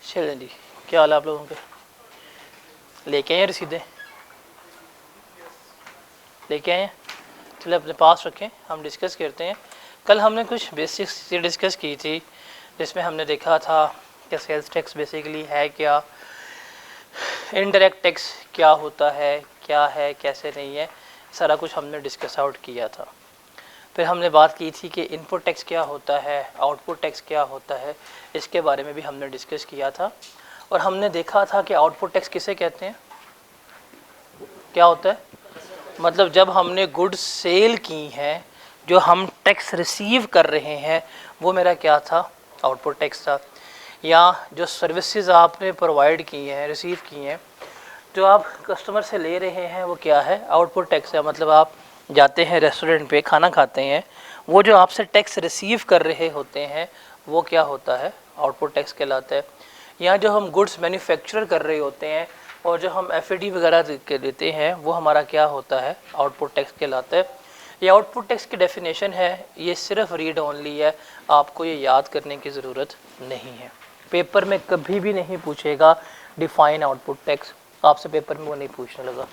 चलें जी, क्या हाल है आप लोगों के? लेके आए रसीदें? लेके आए? चलो अपने पास रखें, हम डिस्कस करते हैं। कल हमने कुछ बेसिक्स चीज़ें डिस्कस की थी, जिसमें हमने देखा था कि सेल्स टैक्स बेसिकली है क्या, इनडायरेक्ट टैक्स क्या होता है कैसे नहीं है, सारा कुछ हमने डिस्कस आउट किया था। फिर हमने बात की थी कि इनपुट टैक्स क्या होता है, आउटपुट टैक्स क्या होता है, इसके बारे में भी हमने डिस्कस किया था। और हमने देखा था कि आउटपुट टैक्स किसे कहते हैं, क्या होता है, मतलब जब हमने गुड्स सेल की हैं, जो हम टैक्स रिसीव कर रहे हैं, वो मेरा क्या था, आउटपुट टैक्स था। या जो सर्विसेज आपने प्रोवाइड की हैं, रिसीव की हैं, जो आप कस्टमर से ले रहे हैं, वो क्या है, आउटपुट टैक्स है। मतलब आप जाते हैं रेस्टोरेंट पे खाना खाते हैं, वो जो आपसे टैक्स रिसीव कर रहे होते हैं वो क्या होता है, आउटपुट टैक्स कहलाता है। या जो हम गुड्स मैन्युफैक्चर कर रहे होते हैं और जो हम एफईडी वगैरह देते हैं, वो हमारा क्या होता है, आउटपुट टैक्स कहलाता है। ये आउटपुट टैक्स की डेफिनेशन है, ये सिर्फ रीड ओनली है, आपको ये याद करने की ज़रूरत नहीं है। पेपर में कभी भी नहीं पूछेगा डिफाइन आउटपुट टैक्स, आपसे पेपर में वो नहीं पूछने लगा।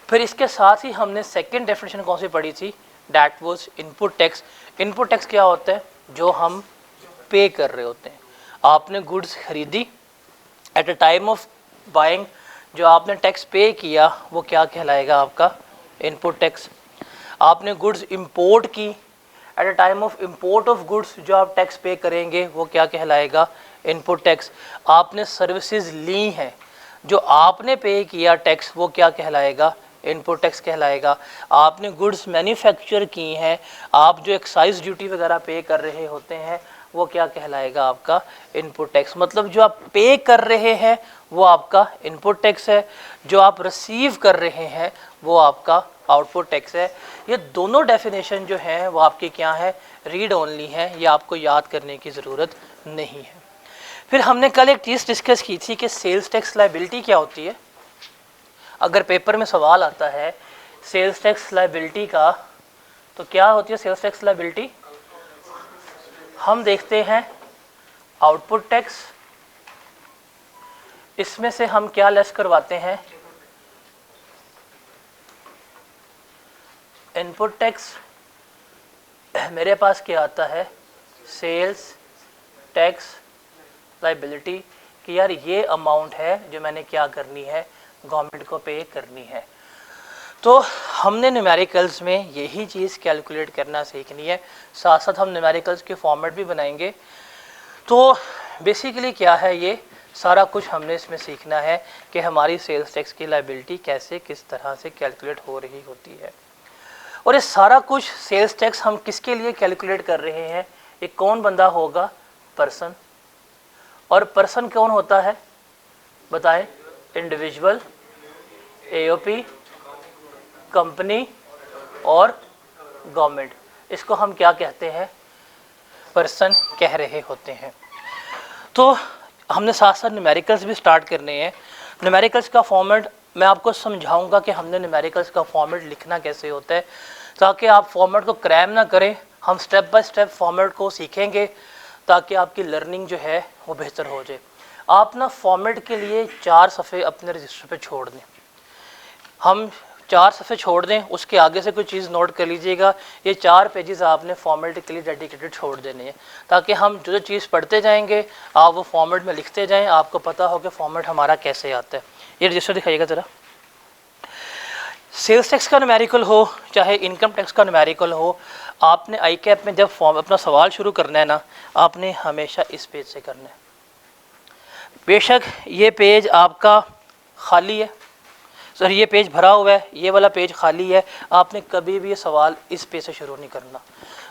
फिर इसके साथ ही हमने सेकंड डेफिनेशन कौन सी पढ़ी थी, that was input tax. Input tax क्या होता है, जो हम पे कर रहे होते हैं। आपने गुड्स खरीदी, at a time of buying जो आपने टैक्स पे किया, वो क्या कहलाएगा, आपका इनपुट टैक्स। आपने गुड्स इंपोर्ट की, at a time of import of goods जो आप टैक्स पे करेंगे, वो क्या कहलाएगा, इनपुट टैक्स। आपने सर्विसेज ली हैं, जो आपने पे किया टैक्स, वो क्या कहलाएगा, इनपुट टैक्स कहलाएगा। आपने गुड्स मैन्युफैक्चर की हैं, आप जो एक्साइज ड्यूटी वगैरह पे कर रहे होते हैं, वो क्या कहलाएगा, आपका इनपुट टैक्स। मतलब जो आप पे कर रहे हैं वो आपका इनपुट टैक्स है, जो आप रिसीव कर रहे हैं वो आपका आउटपुट टैक्स है। ये दोनों डेफिनेशन जो हैं वो आपकी क्या है, रीड ओनली है, ये आपको याद करने की ज़रूरत नहीं है। फिर हमने कल एक चीज़ डिस्कस की थी कि सेल्स टैक्स लायबिलिटी क्या होती है। अगर पेपर में सवाल आता है सेल्स टैक्स लायबिलिटी का, तो क्या होती है सेल्स टैक्स लायबिलिटी। हम देखते हैं आउटपुट टैक्स, इसमें से हम क्या लेस करवाते हैं, इनपुट टैक्स। मेरे पास क्या आता है, सेल्स टैक्स लायबिलिटी, कि यार ये अमाउंट है जो मैंने क्या करनी है, गवर्नमेंट को पे करनी है। तो हमने न्यूमेरिकल्स में यही चीज़ कैलकुलेट करना सीखनी है, साथ साथ हम न्यूमेरिकल्स के फॉर्मेट भी बनाएंगे। तो बेसिकली क्या है, ये सारा कुछ हमने इसमें सीखना है कि हमारी सेल्स टैक्स की लायबिलिटी कैसे किस तरह से कैलकुलेट हो रही होती है। और ये सारा कुछ सेल्स टैक्स हम किसके लिए कैलकुलेट कर रहे हैं, एक कौन बंदा होगा, पर्सन। और पर्सन कौन होता है, बताएं, इंडिविजुअल, एओपी, कंपनी और गवर्नमेंट, इसको हम क्या कहते हैं, पर्सन कह रहे होते हैं। तो हमने साथ साथ न्यूमेरिकल्स भी स्टार्ट करने हैं। न्यूमेरिकल्स का फॉर्मेट मैं आपको समझाऊंगा कि हमने न्यूमेरिकल्स का फॉर्मेट लिखना कैसे होता है, ताकि आप फॉर्मेट को क्रैम ना करें। हम स्टेप बाय स्टेप फॉर्मेट को सीखेंगे ताकि आपकी लर्निंग जो है वो बेहतर हो जाए। आप ना फॉर्मेट के लिए 4 सफ़े अपने रजिस्टर पे छोड़ दें, हम 4 सफ़े छोड़ दें, उसके आगे से कोई चीज़ नोट कर लीजिएगा। ये 4 पेजेस आपने फॉर्मेट के लिए डेडिकेटेड छोड़ देने हैं, ताकि हम जो चीज़ पढ़ते जाएंगे आप वो फॉर्मेट में लिखते जाएं, आपको पता हो कि फॉर्मेट हमारा कैसे आता है। ये रजिस्टर दिखाइएगा ज़रा। सेल्स टैक्स का न्यूमेरिकल हो चाहे इनकम टैक्स का न्यूमेरिकल हो, आपने आई कैप में जब फॉर्म अपना सवाल शुरू करना है ना, आपने हमेशा इस पेज से करना है। बेशक ये पेज आपका खाली है, सर ये पेज भरा हुआ है, ये वाला पेज खाली है, आपने कभी भी ये सवाल इस पेज से शुरू नहीं करना।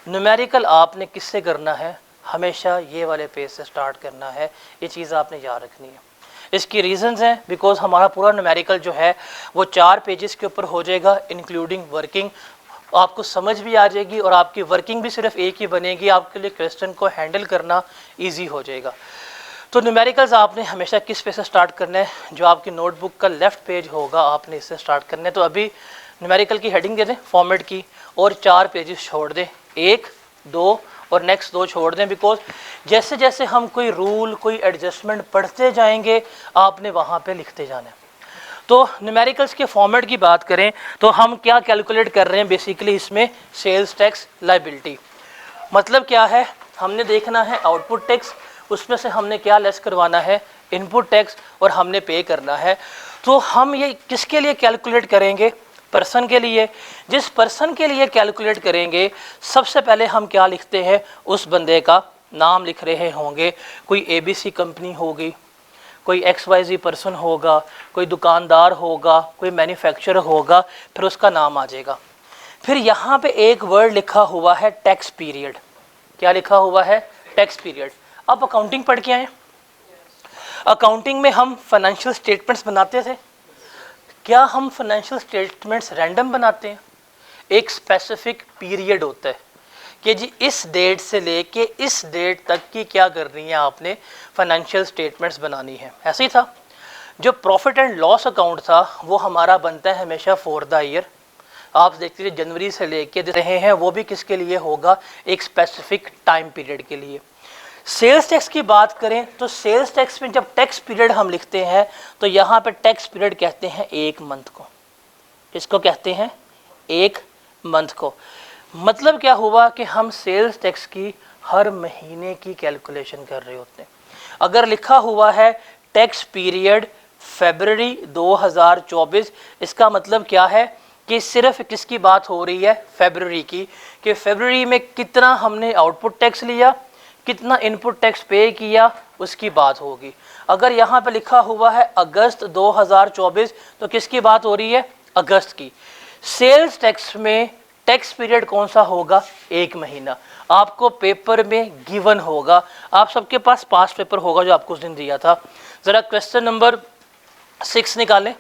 न्यूमेरिकल आपने किससे करना है, हमेशा ये वाले पेज से स्टार्ट करना है। ये चीज़ आपने याद रखनी है। इसकी रीजंस हैं, बिकॉज हमारा पूरा न्यूमेरिकल जो है वो 4 पेजेस के ऊपर हो जाएगा, इंक्लूडिंग वर्किंग। आपको समझ भी आ जाएगी और आपकी वर्किंग भी सिर्फ एक ही बनेगी, आपके लिए क्वेश्चन को हैंडल करना ईजी हो जाएगा। तो न्यूमेरिकल्स आपने हमेशा किस पेज से स्टार्ट करना है, जो आपकी नोटबुक का लेफ़्ट पेज होगा आपने इससे स्टार्ट करना है। तो अभी न्यूमेरिकल की हेडिंग दे दें फॉर्मेट की और 4 पेजेस छोड़ दें, 1, 2 और नेक्स्ट 2 छोड़ दें, बिकॉज जैसे जैसे हम कोई रूल कोई एडजस्टमेंट पढ़ते जाएंगे आपने वहाँ पे लिखते जाना है। तो न्यूमेरिकल्स के फॉर्मेट की बात करें तो हम क्या कैलकुलेट कर रहे हैं बेसिकली इसमें, सेल्स टैक्स लायबिलिटी। मतलब क्या है, हमने देखना है आउटपुट टैक्स, उसमें से हमने क्या लेस करवाना है, इनपुट टैक्स, और हमने पे करना है। तो हम ये किसके लिए कैलकुलेट करेंगे, पर्सन के लिए। जिस पर्सन के लिए कैलकुलेट करेंगे सबसे पहले हम क्या लिखते हैं, उस बंदे का नाम लिख रहे होंगे। कोई ABC कंपनी होगी, कोई XYZ पर्सन होगा, कोई दुकानदार होगा, कोई मैन्युफैक्चरर होगा, फिर उसका नाम आ जाएगा। फिर यहाँ पे एक वर्ड लिखा हुआ है टैक्स पीरियड। क्या लिखा हुआ है, टैक्स पीरियड। अब अकाउंटिंग पढ़ के आए, अकाउंटिंग में हम फाइनेंशियल स्टेटमेंट्स बनाते थे। क्या हम फाइनेंशियल स्टेटमेंट्स रैंडम बनाते हैं? एक स्पेसिफिक पीरियड होता है कि जी इस डेट से लेके इस डेट तक की क्या करनी है, आपने फाइनेंशियल स्टेटमेंट्स बनानी है। ऐसे ही था। जो प्रॉफिट एंड लॉस अकाउंट था वो हमारा बनता है हमेशा फॉर द ईयर। आप देखते हैं जनवरी से लेके दे रहे हैं, वो भी किसके लिए होगा, एक स्पेसिफिक टाइम पीरियड के लिए। सेल्स टैक्स की बात करें तो सेल्स टैक्स में जब टैक्स पीरियड हम लिखते हैं तो यहाँ पे टैक्स पीरियड कहते हैं 1 मंथ को। इसको कहते हैं 1 मंथ को। मतलब क्या हुआ कि हम सेल्स टैक्स की हर महीने की कैलकुलेशन कर रहे होते हैं। अगर लिखा हुआ है टैक्स पीरियड फरवरी 2024, इसका मतलब क्या है कि सिर्फ किसकी बात हो रही है, फरवरी की, कि फरवरी में कितना हमने आउटपुट टैक्स लिया, कितना इनपुट टैक्स पे किया, उसकी बात होगी। अगर यहाँ पे लिखा हुआ है अगस्त 2024 तो किसकी बात हो रही है, अगस्त की। सेल्स टैक्स में टैक्स पीरियड कौन सा होगा, 1 महीना। आपको पेपर में गिवन होगा, आप सबके पास पास्ट पेपर होगा जो आपको उस दिन दिया था। जरा क्वेश्चन नंबर 6 निकालें।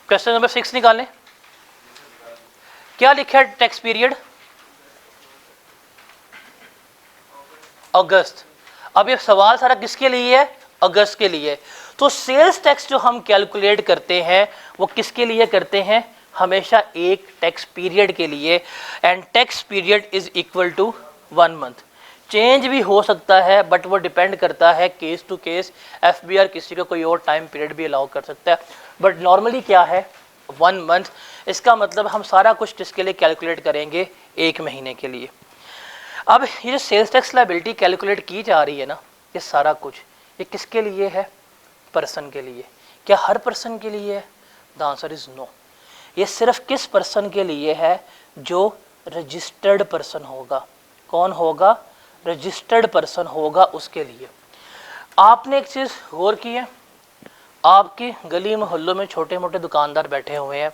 क्वेश्चन नंबर 6 निकालें। क्या लिखा है टैक्स पीरियड, अगस्त। अब ये सवाल सारा किसके लिए है, अगस्त के लिए। तो सेल्स टैक्स जो हम कैलकुलेट करते हैं वो किसके लिए करते हैं, हमेशा एक टैक्स पीरियड के लिए। And tax period is equal to 1 month. Change भी हो सकता है बट वो डिपेंड करता है केस टू केस। FBR किसी को कोई और टाइम पीरियड भी अलाउ कर सकता है, बट नॉर्मली क्या है, 1 मंथ। इसका मतलब हम सारा कुछ किसके लिए कैलकुलेट करेंगे, 1 महीने के लिए। अब ये जो सेल्स टैक्स लायबिलिटी कैलकुलेट की जा रही है ना, ये सारा कुछ ये किसके लिए है, पर्सन के लिए। क्या हर पर्सन के लिए है, द आंसर इज नो। ये सिर्फ किस पर्सन के लिए है, जो रजिस्टर्ड पर्सन होगा। कौन होगा, रजिस्टर्ड पर्सन होगा, उसके लिए। आपने एक चीज़ गौर की है, आपकी गली मोहल्लों में छोटे मोटे दुकानदार बैठे हुए हैं,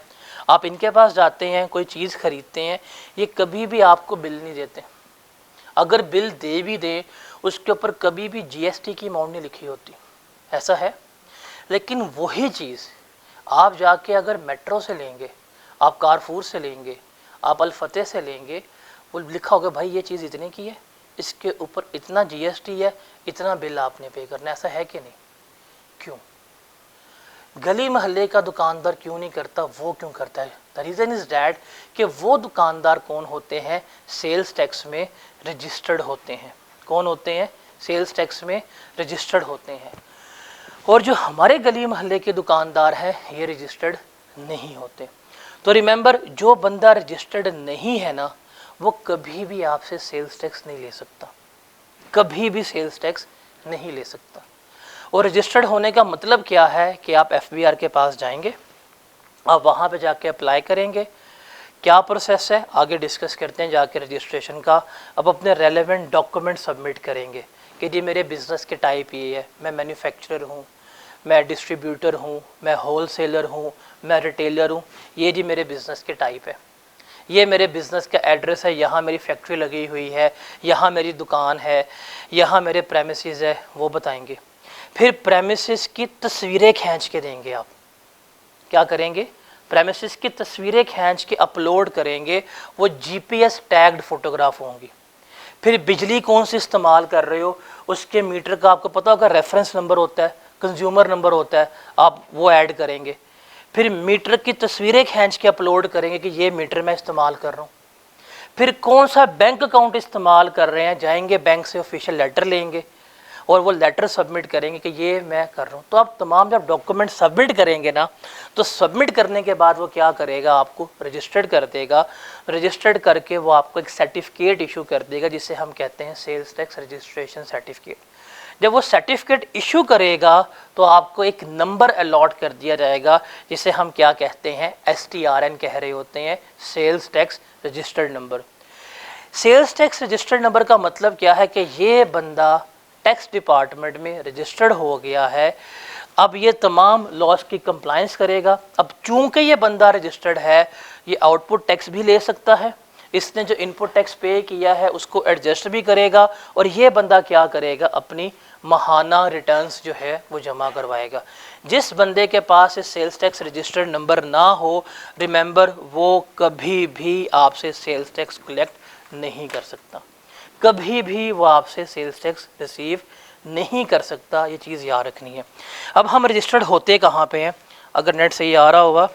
आप इनके पास जाते हैं, कोई चीज़ खरीदते हैं, ये कभी भी आपको बिल नहीं देते। अगर बिल दे भी दें उसके ऊपर कभी भी GST की अमाउंट नहीं लिखी होती, ऐसा है। लेकिन वही चीज़ आप जाके अगर मेट्रो से लेंगे, आप कारफूर से लेंगे, आप अल-फतेह से लेंगे, वो लिखा होगा भाई ये चीज़ इतने की है, इसके ऊपर इतना GST है, इतना बिल आपने पे करना। ऐसा है कि नहीं, क्यों? गली महल्ले का दुकानदार क्यों नहीं करता, वो क्यों करता है? द रीज़न इज़ डैट कि वो दुकानदार कौन होते हैं, सेल्स टैक्स में रजिस्टर्ड होते हैं। कौन होते हैं, सेल्स टैक्स में रजिस्टर्ड होते हैं। और जो हमारे गली महल्ले के दुकानदार हैं ये रजिस्टर्ड नहीं होते। तो रिमेंबर, जो बंदा रजिस्टर्ड नहीं है ना, वो कभी भी आपसे सेल्स टैक्स नहीं ले सकता, कभी भी सेल्स टैक्स नहीं ले सकता। और रजिस्टर्ड होने का मतलब क्या है कि आप FBR के पास जाएंगे, आप वहाँ पे जाके अप्लाई करेंगे। क्या प्रोसेस है आगे डिस्कस करते हैं जाके रजिस्ट्रेशन का। अब अपने रेलेवेंट डॉक्यूमेंट सबमिट करेंगे कि जी मेरे बिज़नेस के टाइप ये है, मैं मैन्युफैक्चरर हूँ, मैं डिस्ट्रीब्यूटर हूँ, मैं होलसेलर हूँ, मैं रिटेलर हूँ, ये जी मेरे बिज़नेस के टाइप है, ये मेरे बिज़नेस का एड्रेस है, यहाँ मेरी फैक्ट्री लगी हुई है, यहाँ मेरी दुकान है, यहाँ मेरे प्रेमिसेस है, वो बताएंगे। फिर प्रेमिसेस की तस्वीरें खींच के देंगे। आप क्या करेंगे, प्रेमिसेस की तस्वीरें खींच के अपलोड करेंगे, वो GPS टैग्ड फोटोग्राफ होंगी। फिर बिजली कौन सी इस्तेमाल कर रहे हो उसके मीटर का आपको पता होगा, रेफरेंस नंबर होता है, कंज्यूमर नंबर होता है, आप वो ऐड करेंगे। फिर मीटर की तस्वीरें खींच के अपलोड करेंगे कि ये मीटर मैं इस्तेमाल कर रहा हूँ। फिर कौन सा बैंक अकाउंट इस्तेमाल कर रहे हैं, जाएंगे बैंक से ऑफिशियल लेटर लेंगे और वो लेटर सबमिट करेंगे कि ये मैं कर रहा हूँ। तो आप तमाम जब डॉक्यूमेंट सबमिट करेंगे ना, तो सबमिट करने के बाद वो क्या करेगा, आपको रजिस्टर्ड कर देगा। रजिस्टर्ड करके वो आपको एक सर्टिफिकेट इशू कर देगा जिसे हम कहते हैं सेल्स टैक्स रजिस्ट्रेशन सर्टिफिकेट। जब वो सर्टिफिकेट इशू करेगा तो आपको एक नंबर अलॉट कर दिया जाएगा जिसे हम क्या कहते हैं, STRN कह रहे होते हैं, sales tax registered number. Sales tax registered number का मतलब क्या है कि ये बंदा टैक्स डिपार्टमेंट में रजिस्टर्ड हो गया है, अब ये तमाम लॉस की कंप्लायंस करेगा। अब चूंकि ये बंदा रजिस्टर्ड है, ये आउटपुट टैक्स भी ले सकता है, इसने जो इनपुट टैक्स पे किया है उसको एडजस्ट भी करेगा, और ये बंदा क्या करेगा, अपनी माहाना रिटर्न्स जो है वो जमा करवाएगा। जिस बंदे के पास सेल्स टैक्स रजिस्टर्ड नंबर ना हो, रिमेंबर, वो कभी भी आपसे सेल्स टैक्स कलेक्ट नहीं कर सकता, कभी भी वो आपसे सेल्स टैक्स रिसीव नहीं कर सकता। ये चीज़ याद रखनी है। अब हम रजिस्टर्ड होते कहाँ पे हैं, अगर नेट से ये आ रहा होगा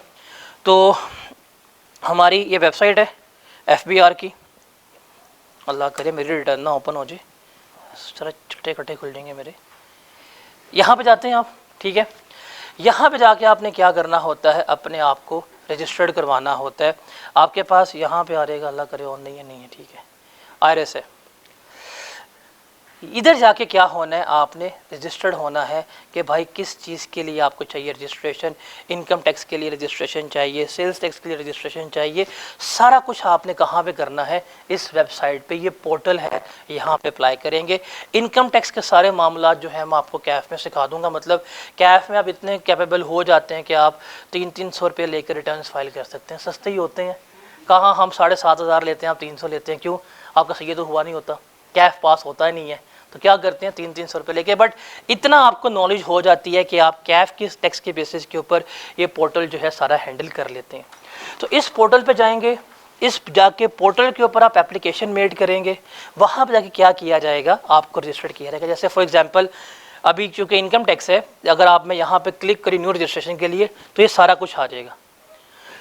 तो हमारी ये वेबसाइट है FBR की, अल्लाह करे मेरी रिटर्न ना ओपन हो जाए, सारा छठे कट्टे खुल जाएंगे मेरे। यहाँ पे जाते हैं आप, ठीक है। यहाँ पे जाके आपने क्या करना होता है, अपने आप को रजिस्टर्ड करवाना होता है। आपके पास यहाँ पे आ रहेगा, अल्लाह करे और नहीं है, ठीक है, IRS है। इधर जाके क्या होना है, आपने रजिस्टर्ड होना है कि भाई किस चीज़ के लिए आपको चाहिए रजिस्ट्रेशन, इनकम टैक्स के लिए रजिस्ट्रेशन चाहिए, सेल्स टैक्स के लिए रजिस्ट्रेशन चाहिए। सारा कुछ आपने कहाँ पे करना है, इस वेबसाइट पे, ये पोर्टल है, यहाँ पे अप्लाई करेंगे। इनकम टैक्स के सारे मामलात जो है मैं आपको कैफ़ में सिखा दूंगा। मतलब कैफ़ में आप इतने कैपेबल हो जाते हैं कि आप 300-300 रुपये लेकर रिटर्न फाइल कर सकते हैं, सस्ते ही होते हैं। कहाँ हम 7,500 लेते हैं, आप 300 लेते हैं, क्यों? आपका सही तो हुआ नहीं होता, कैफ पास होता ही नहीं है, तो क्या करते हैं 300-300 रुपये लेके। बट इतना आपको नॉलेज हो जाती है कि आप कैफ की टैक्स के बेसिस के ऊपर ये पोर्टल जो है सारा हैंडल कर लेते हैं। तो इस पोर्टल पे जाएंगे, इस जाके पोर्टल के ऊपर आप एप्लीकेशन मेड करेंगे, वहाँ पे जाके क्या किया जाएगा, आपको रजिस्टर्ड किया जाएगा। जैसे फॉर एग्जांपल अभी चूँकि इनकम टैक्स है, अगर आप मैं यहाँ पे क्लिक करी न्यू रजिस्ट्रेशन के लिए तो ये सारा कुछ आ जाएगा।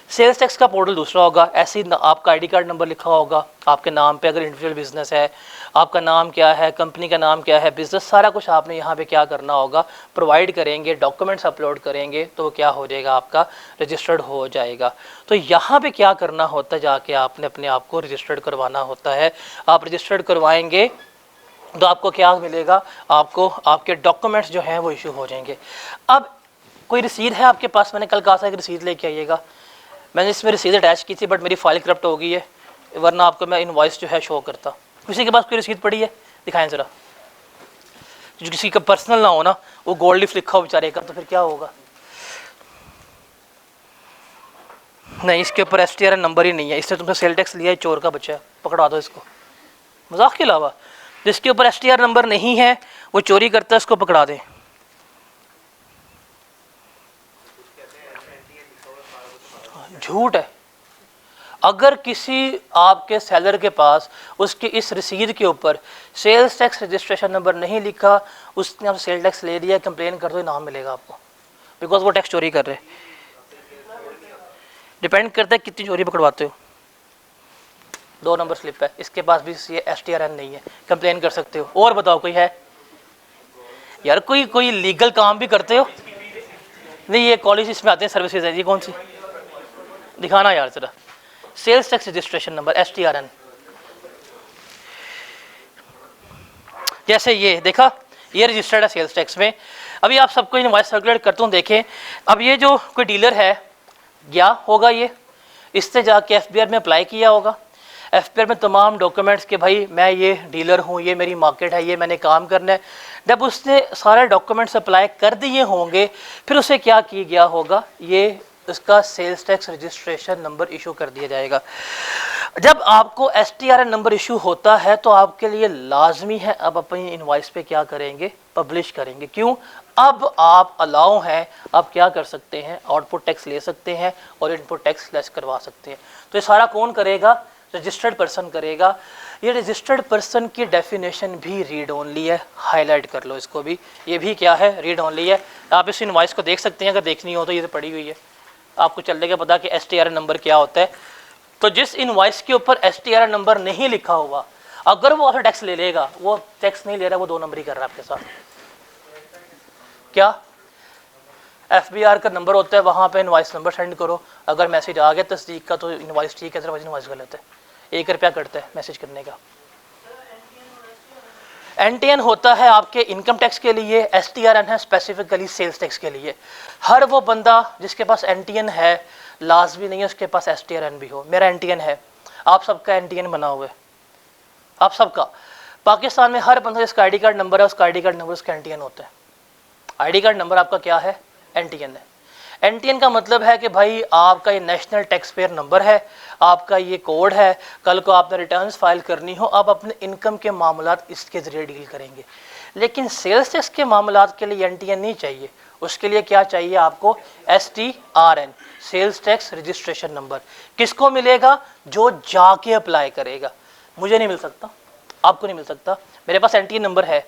सेल्स टैक्स का पोर्टल दूसरा होगा, ऐसे ही आपका ID कार्ड नंबर लिखा होगा आपके नाम पे, अगर इंडिविजुअल बिजनेस है, आपका नाम क्या है, कंपनी का नाम क्या है, बिजनेस, सारा कुछ आपने यहाँ पे क्या करना होगा, प्रोवाइड करेंगे, डॉक्यूमेंट्स अपलोड करेंगे, तो क्या हो जाएगा, आपका रजिस्टर्ड हो जाएगा। तो यहाँ पे क्या करना होता है, जाके आपने अपने आप को रजिस्टर्ड करवाना होता है। आप रजिस्टर्ड करवाएंगे तो आपको क्या मिलेगा, आपको आपके डॉक्यूमेंट्स जो हैं वो इशू हो जाएंगे। अब कोई रसीद है आपके पास, मैंने कल कहा था कि रसीद लेके आइएगा, मैंने इसमें रसीद अटैच की थी बट मेरी फाइल करप्ट हो गई है, वरना आपको मैं इनवॉइस जो है शो करता। किसी के पास कोई रसीद पड़ी है, दिखाएं ज़रा। जो किसी का पर्सनल ना हो ना, वो गोल्ड लीफ लिखा हो बेचारे का, तो फिर क्या होगा। नहीं, इसके ऊपर STRN नंबर ही नहीं है, इससे तुमसे सेल टैक्स लिया है, चोर का बच्चा है, पकड़ा दो इसको। मजाक के अलावा जिसके ऊपर STRN नंबर नहीं है वो चोरी करता है, इसको पकड़ा दें। झूठ है। अगर किसी आपके सेलर के पास उसकी इस रसीद के ऊपर सेल्स टैक्स रजिस्ट्रेशन नंबर नहीं लिखा, उसने आप सेल टैक्स ले लिया, कंप्लेन कर दो, इनाम मिलेगा आपको, बिकॉज वो टैक्स चोरी कर रहे हैं। डिपेंड करता है कितनी चोरी पकड़वाते हो। 2 नंबर स्लिप है, इसके पास भी STRN नहीं है, कंप्लेन कर सकते हो। और बताओ कोई है यार, कोई लीगल काम भी करते हो? नहीं, ये कॉलेज इसमें आते हैं, सर्विसेज है, ये कौन सी दिखाना यार जरा, sales tax registration number STRN। जैसे ये देखा, ये रजिस्टर्ड है सेल्स टैक्स में। अभी आप सबको इनवॉइस सर्कुलेट करता हूँ, देखें। अब ये जो कोई डीलर है गया होगा, ये इससे जाके FBR में अप्लाई किया होगा। FBR में तमाम डॉक्यूमेंट्स के भाई मैं ये डीलर हूँ, ये मेरी मार्केट है, ये मैंने काम करना है। जब उसने सारे डॉक्यूमेंट्स अप्लाई कर दिए होंगे, फिर उसे क्या किया गया होगा, ये उसका sales tax registration number issue कर दिया जाएगा। जब आपको STRN नंबर इशू होता है तो आपके लिए लाजमी है अब अपनी इनवॉइस पे क्या करेंगे, पब्लिश करेंगे। क्यों? अब आप अलाउ हैं, आप क्या कर सकते हैं, आउटपुट टैक्स ले सकते हैं और इनपुट टैक्स लेस करवा सकते हैं। तो ये सारा कौन करेगा, रजिस्टर्ड पर्सन करेगा। ये रजिस्टर्ड पर्सन की डेफिनेशन भी रीड ओनली है, हाईलाइट कर लो इसको भी, ये भी क्या है, रीड ओनली है। आप इस इनवॉइस को देख सकते हैं, अगर देखनी हो तो ये तो पड़ी हुई है, आपको चलेगा पता कि STRN नंबर क्या होता है। तो जिस इनवॉइस के ऊपर STRN नंबर नहीं लिखा हुआ, अगर वो आपसे टैक्स ले लेगा, वो टैक्स नहीं ले रहा, वो 2 नंबर ही कर रहा है आपके साथ। क्या FBR का नंबर होता है, वहाँ पे इनवॉइस नंबर सेंड करो, अगर मैसेज आ गया तस्दीक का तो इनवॉइस ठीक है, अदरवाइज इनवॉइस गलत है। 1 रुपया कटता है मैसेज करने का। NTN होता है आपके इनकम टैक्स के लिए, STRN है स्पेसिफिकली सेल्स टैक्स के लिए। हर वो बंदा जिसके पास NTN है, लाजमी नहीं है उसके पास STRN भी हो। मेरा NTN है, आप सबका NTN बना हुआ है, आप सबका। पाकिस्तान में हर बंदा जिसका ID कार्ड नंबर है, उसका ID कार्ड नंबर उसका NTN होता है। ID कार्ड नंबर आपका क्या है, NTN है। NTN का मतलब है कि भाई आपका ये नेशनल टैक्स पेयर नंबर है, आपका ये कोड है, कल को आपने रिटर्न्स फाइल करनी हो, आप अपने इनकम के मामलात इसके ज़रिए डील करेंगे। लेकिन सेल्स टैक्स के मामलात के लिए NTN नहीं चाहिए, उसके लिए क्या चाहिए आपको, STRN, sales tax registration number. किसको मिलेगा, जो जाके अप्लाई करेगा। मुझे नहीं मिल सकता, आपको नहीं मिल सकता। मेरे पास NTN नंबर है,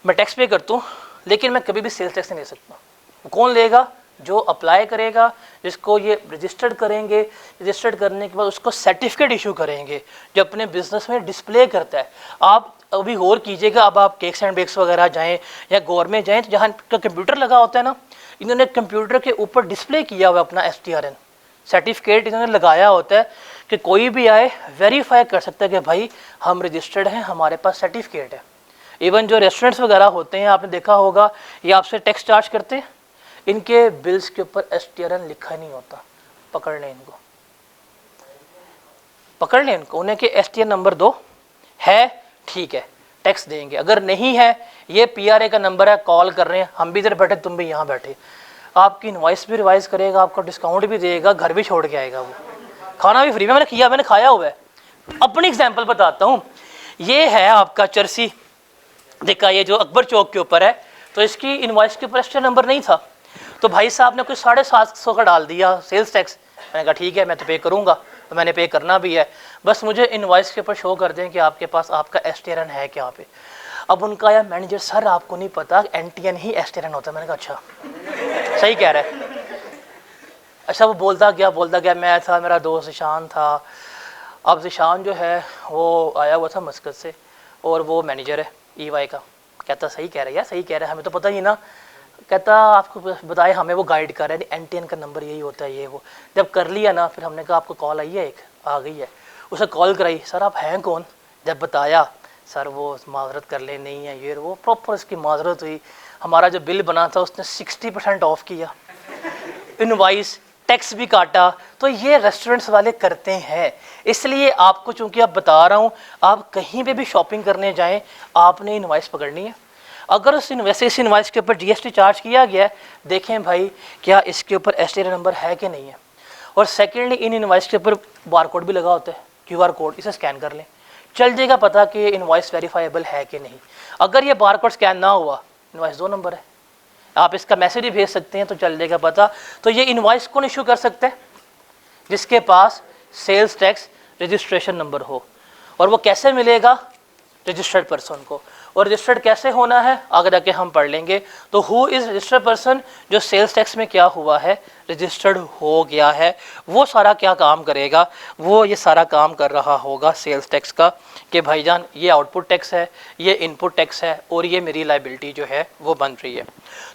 मैं टैक्स पे करता हूँ, लेकिन मैं कभी भी सेल्स टैक्स नहीं ले सकता। कौन लेगा, जो अप्लाई करेगा, जिसको ये रजिस्टर्ड करेंगे, रजिस्टर्ड करने के बाद उसको सर्टिफिकेट इशू करेंगे, जो अपने बिजनेस में डिस्प्ले करता है। आप अभी गौर कीजिएगा, अब आप केक्स एंड बेक्स वगैरह जाएं या गौर में जाएं, जहाँ का कंप्यूटर लगा होता है ना, इन्होंने कंप्यूटर के ऊपर डिस्प्ले किया हुआ अपना STRN सर्टिफिकेट इन्होंने लगाया होता है कि कोई भी आए वेरीफाई कर सकता है कि भाई हम रजिस्टर्ड हैं, हमारे पास सर्टिफिकेट है। इवन जो रेस्टोरेंट्स वगैरह होते हैं, आपने देखा होगा, ये आपसे टैक्स चार्ज करते हैं, इनके बिल्स के ऊपर STRN लिखा नहीं होता। पकड़ लें इनको, पकड़ लें इनको, उन्हें कि STRN नंबर दो, है ठीक है टैक्स देंगे, अगर नहीं है, ये PRA का नंबर है, कॉल कर रहे हैं, हम भी इधर बैठे, तुम भी यहाँ बैठे, आपकी इनवॉइस भी रिवाइज करेगा, आपको डिस्काउंट भी देगा, घर भी छोड़ के आएगा, वो खाना भी फ्री में, मैंने किया, मैंने खाया हुआ है। अपनी एग्जाम्पल बताता हूँ, ये है आपका चरसी, देखा ये जो अकबर चौक के ऊपर है, तो इसकी इनवॉइस के ऊपर STRN नंबर नहीं था, तो भाई साहब ने कुछ 750 का डाल दिया सेल्स टैक्स। मैंने कहा ठीक है, मैं तो पे करूँगा, तो मैंने पे करना भी है, बस मुझे इनवॉइस के ऊपर शो कर दें कि आपके पास आपका STRN है क्या पे। अब उनका या मैनेजर, सर आपको नहीं पता NTN ही STRN होता है। मैंने कहा अच्छा, सही कह रहा है। अच्छा, वो बोलता गया, मैं था, मेरा दोस्त ज़िशान था। अब ज़िशान जो है वो आया हुआ था मस्कत से, और वो मैनेजर है EY का। कहता सही कह रहा है यार, सही कह रहा है, हमें तो पता ही ना। कहता आपको बताए, हमें वो गाइड कर रहा है, NTN का नंबर यही होता है, ये वो। जब कर लिया ना, फिर हमने कहा आपको कॉल आई है, एक आ गई है, उसे कॉल कराई, सर आप हैं कौन। जब बताया, सर वो माजरत कर ले, नहीं है ये वो, प्रॉपर इसकी माजरत हुई। हमारा जो बिल बना था उसने 60% ऑफ किया, इनवॉइस टैक्स भी काटा। तो ये रेस्टोरेंट्स वाले करते हैं, इसलिए आपको चूंकि आप बता रहा हूँ, आप कहीं पे भी शॉपिंग करने जाएं, आपने इनवॉइस पकड़नी है। अगर उस वैसे इस इनवॉइस के ऊपर GST चार्ज किया गया है, देखें भाई क्या इसके ऊपर STRN नंबर है कि नहीं है। और सेकेंडली, इन इनवॉइस के ऊपर बार कोड भी लगा होता है, QR कोड, इसे स्कैन कर लें, चल जाएगा पता कि इनवॉइस वेरीफाइबल है कि नहीं। अगर ये बार कोड स्कैन ना हुआ, इनवॉइस 2 नंबर है, आप इसका मैसेज भी भेज सकते हैं, तो चल जाएगा पता। तो ये इनवॉइस कौन इशू कर सकते हैं, जिसके पास सेल्स टैक्स रजिस्ट्रेशन नंबर हो। और वो कैसे मिलेगा, रजिस्टर्ड पर्सन को। और रजिस्टर्ड कैसे होना है, आगे जाके हम पढ़ लेंगे। तो हु इज़ रजिस्टर्ड पर्सन, जो सेल्स टैक्स में क्या हुआ है, रजिस्टर्ड हो गया है, वो सारा क्या काम करेगा, वो ये सारा काम कर रहा होगा सेल्स टैक्स का, कि भाईजान ये आउटपुट टैक्स है, ये इनपुट टैक्स है, और ये मेरी लाइबिलिटी जो है वो बन रही है।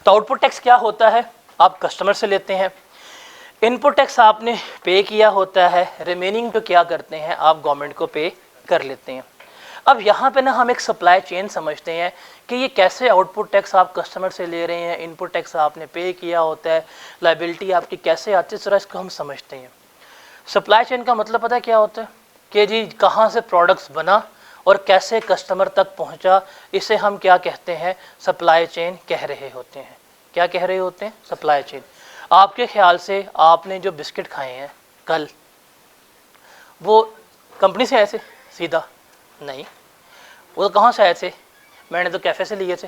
तो आउटपुट टैक्स क्या होता है, आप कस्टमर से लेते हैं, इनपुट टैक्स आपने पे किया होता है, रिमेनिंग तो क्या करते हैं, आप गवर्नमेंट को पे कर लेते हैं। अब यहाँ पे ना हम एक सप्लाई चेन समझते हैं कि ये कैसे आउटपुट टैक्स आप कस्टमर से ले रहे हैं, इनपुट टैक्स आपने पे किया होता है, लाइबिलिटी आपकी कैसे आती है, इस तरह इसको हम समझते हैं। सप्लाई चेन का मतलब पता है क्या होता है, कि जी कहाँ से प्रोडक्ट्स बना और कैसे कस्टमर तक पहुँचा, इसे हम क्या कहते हैं, सप्लाई चेन कह रहे होते हैं। क्या कह रहे होते हैं, सप्लाई चेन। आपके ख्याल से आपने जो बिस्किट खाए हैं कल, वो कंपनी से आए थे सीधा? नहीं, वो तो कहाँ से आए थे, मैंने तो कैफ़े से लिए थे,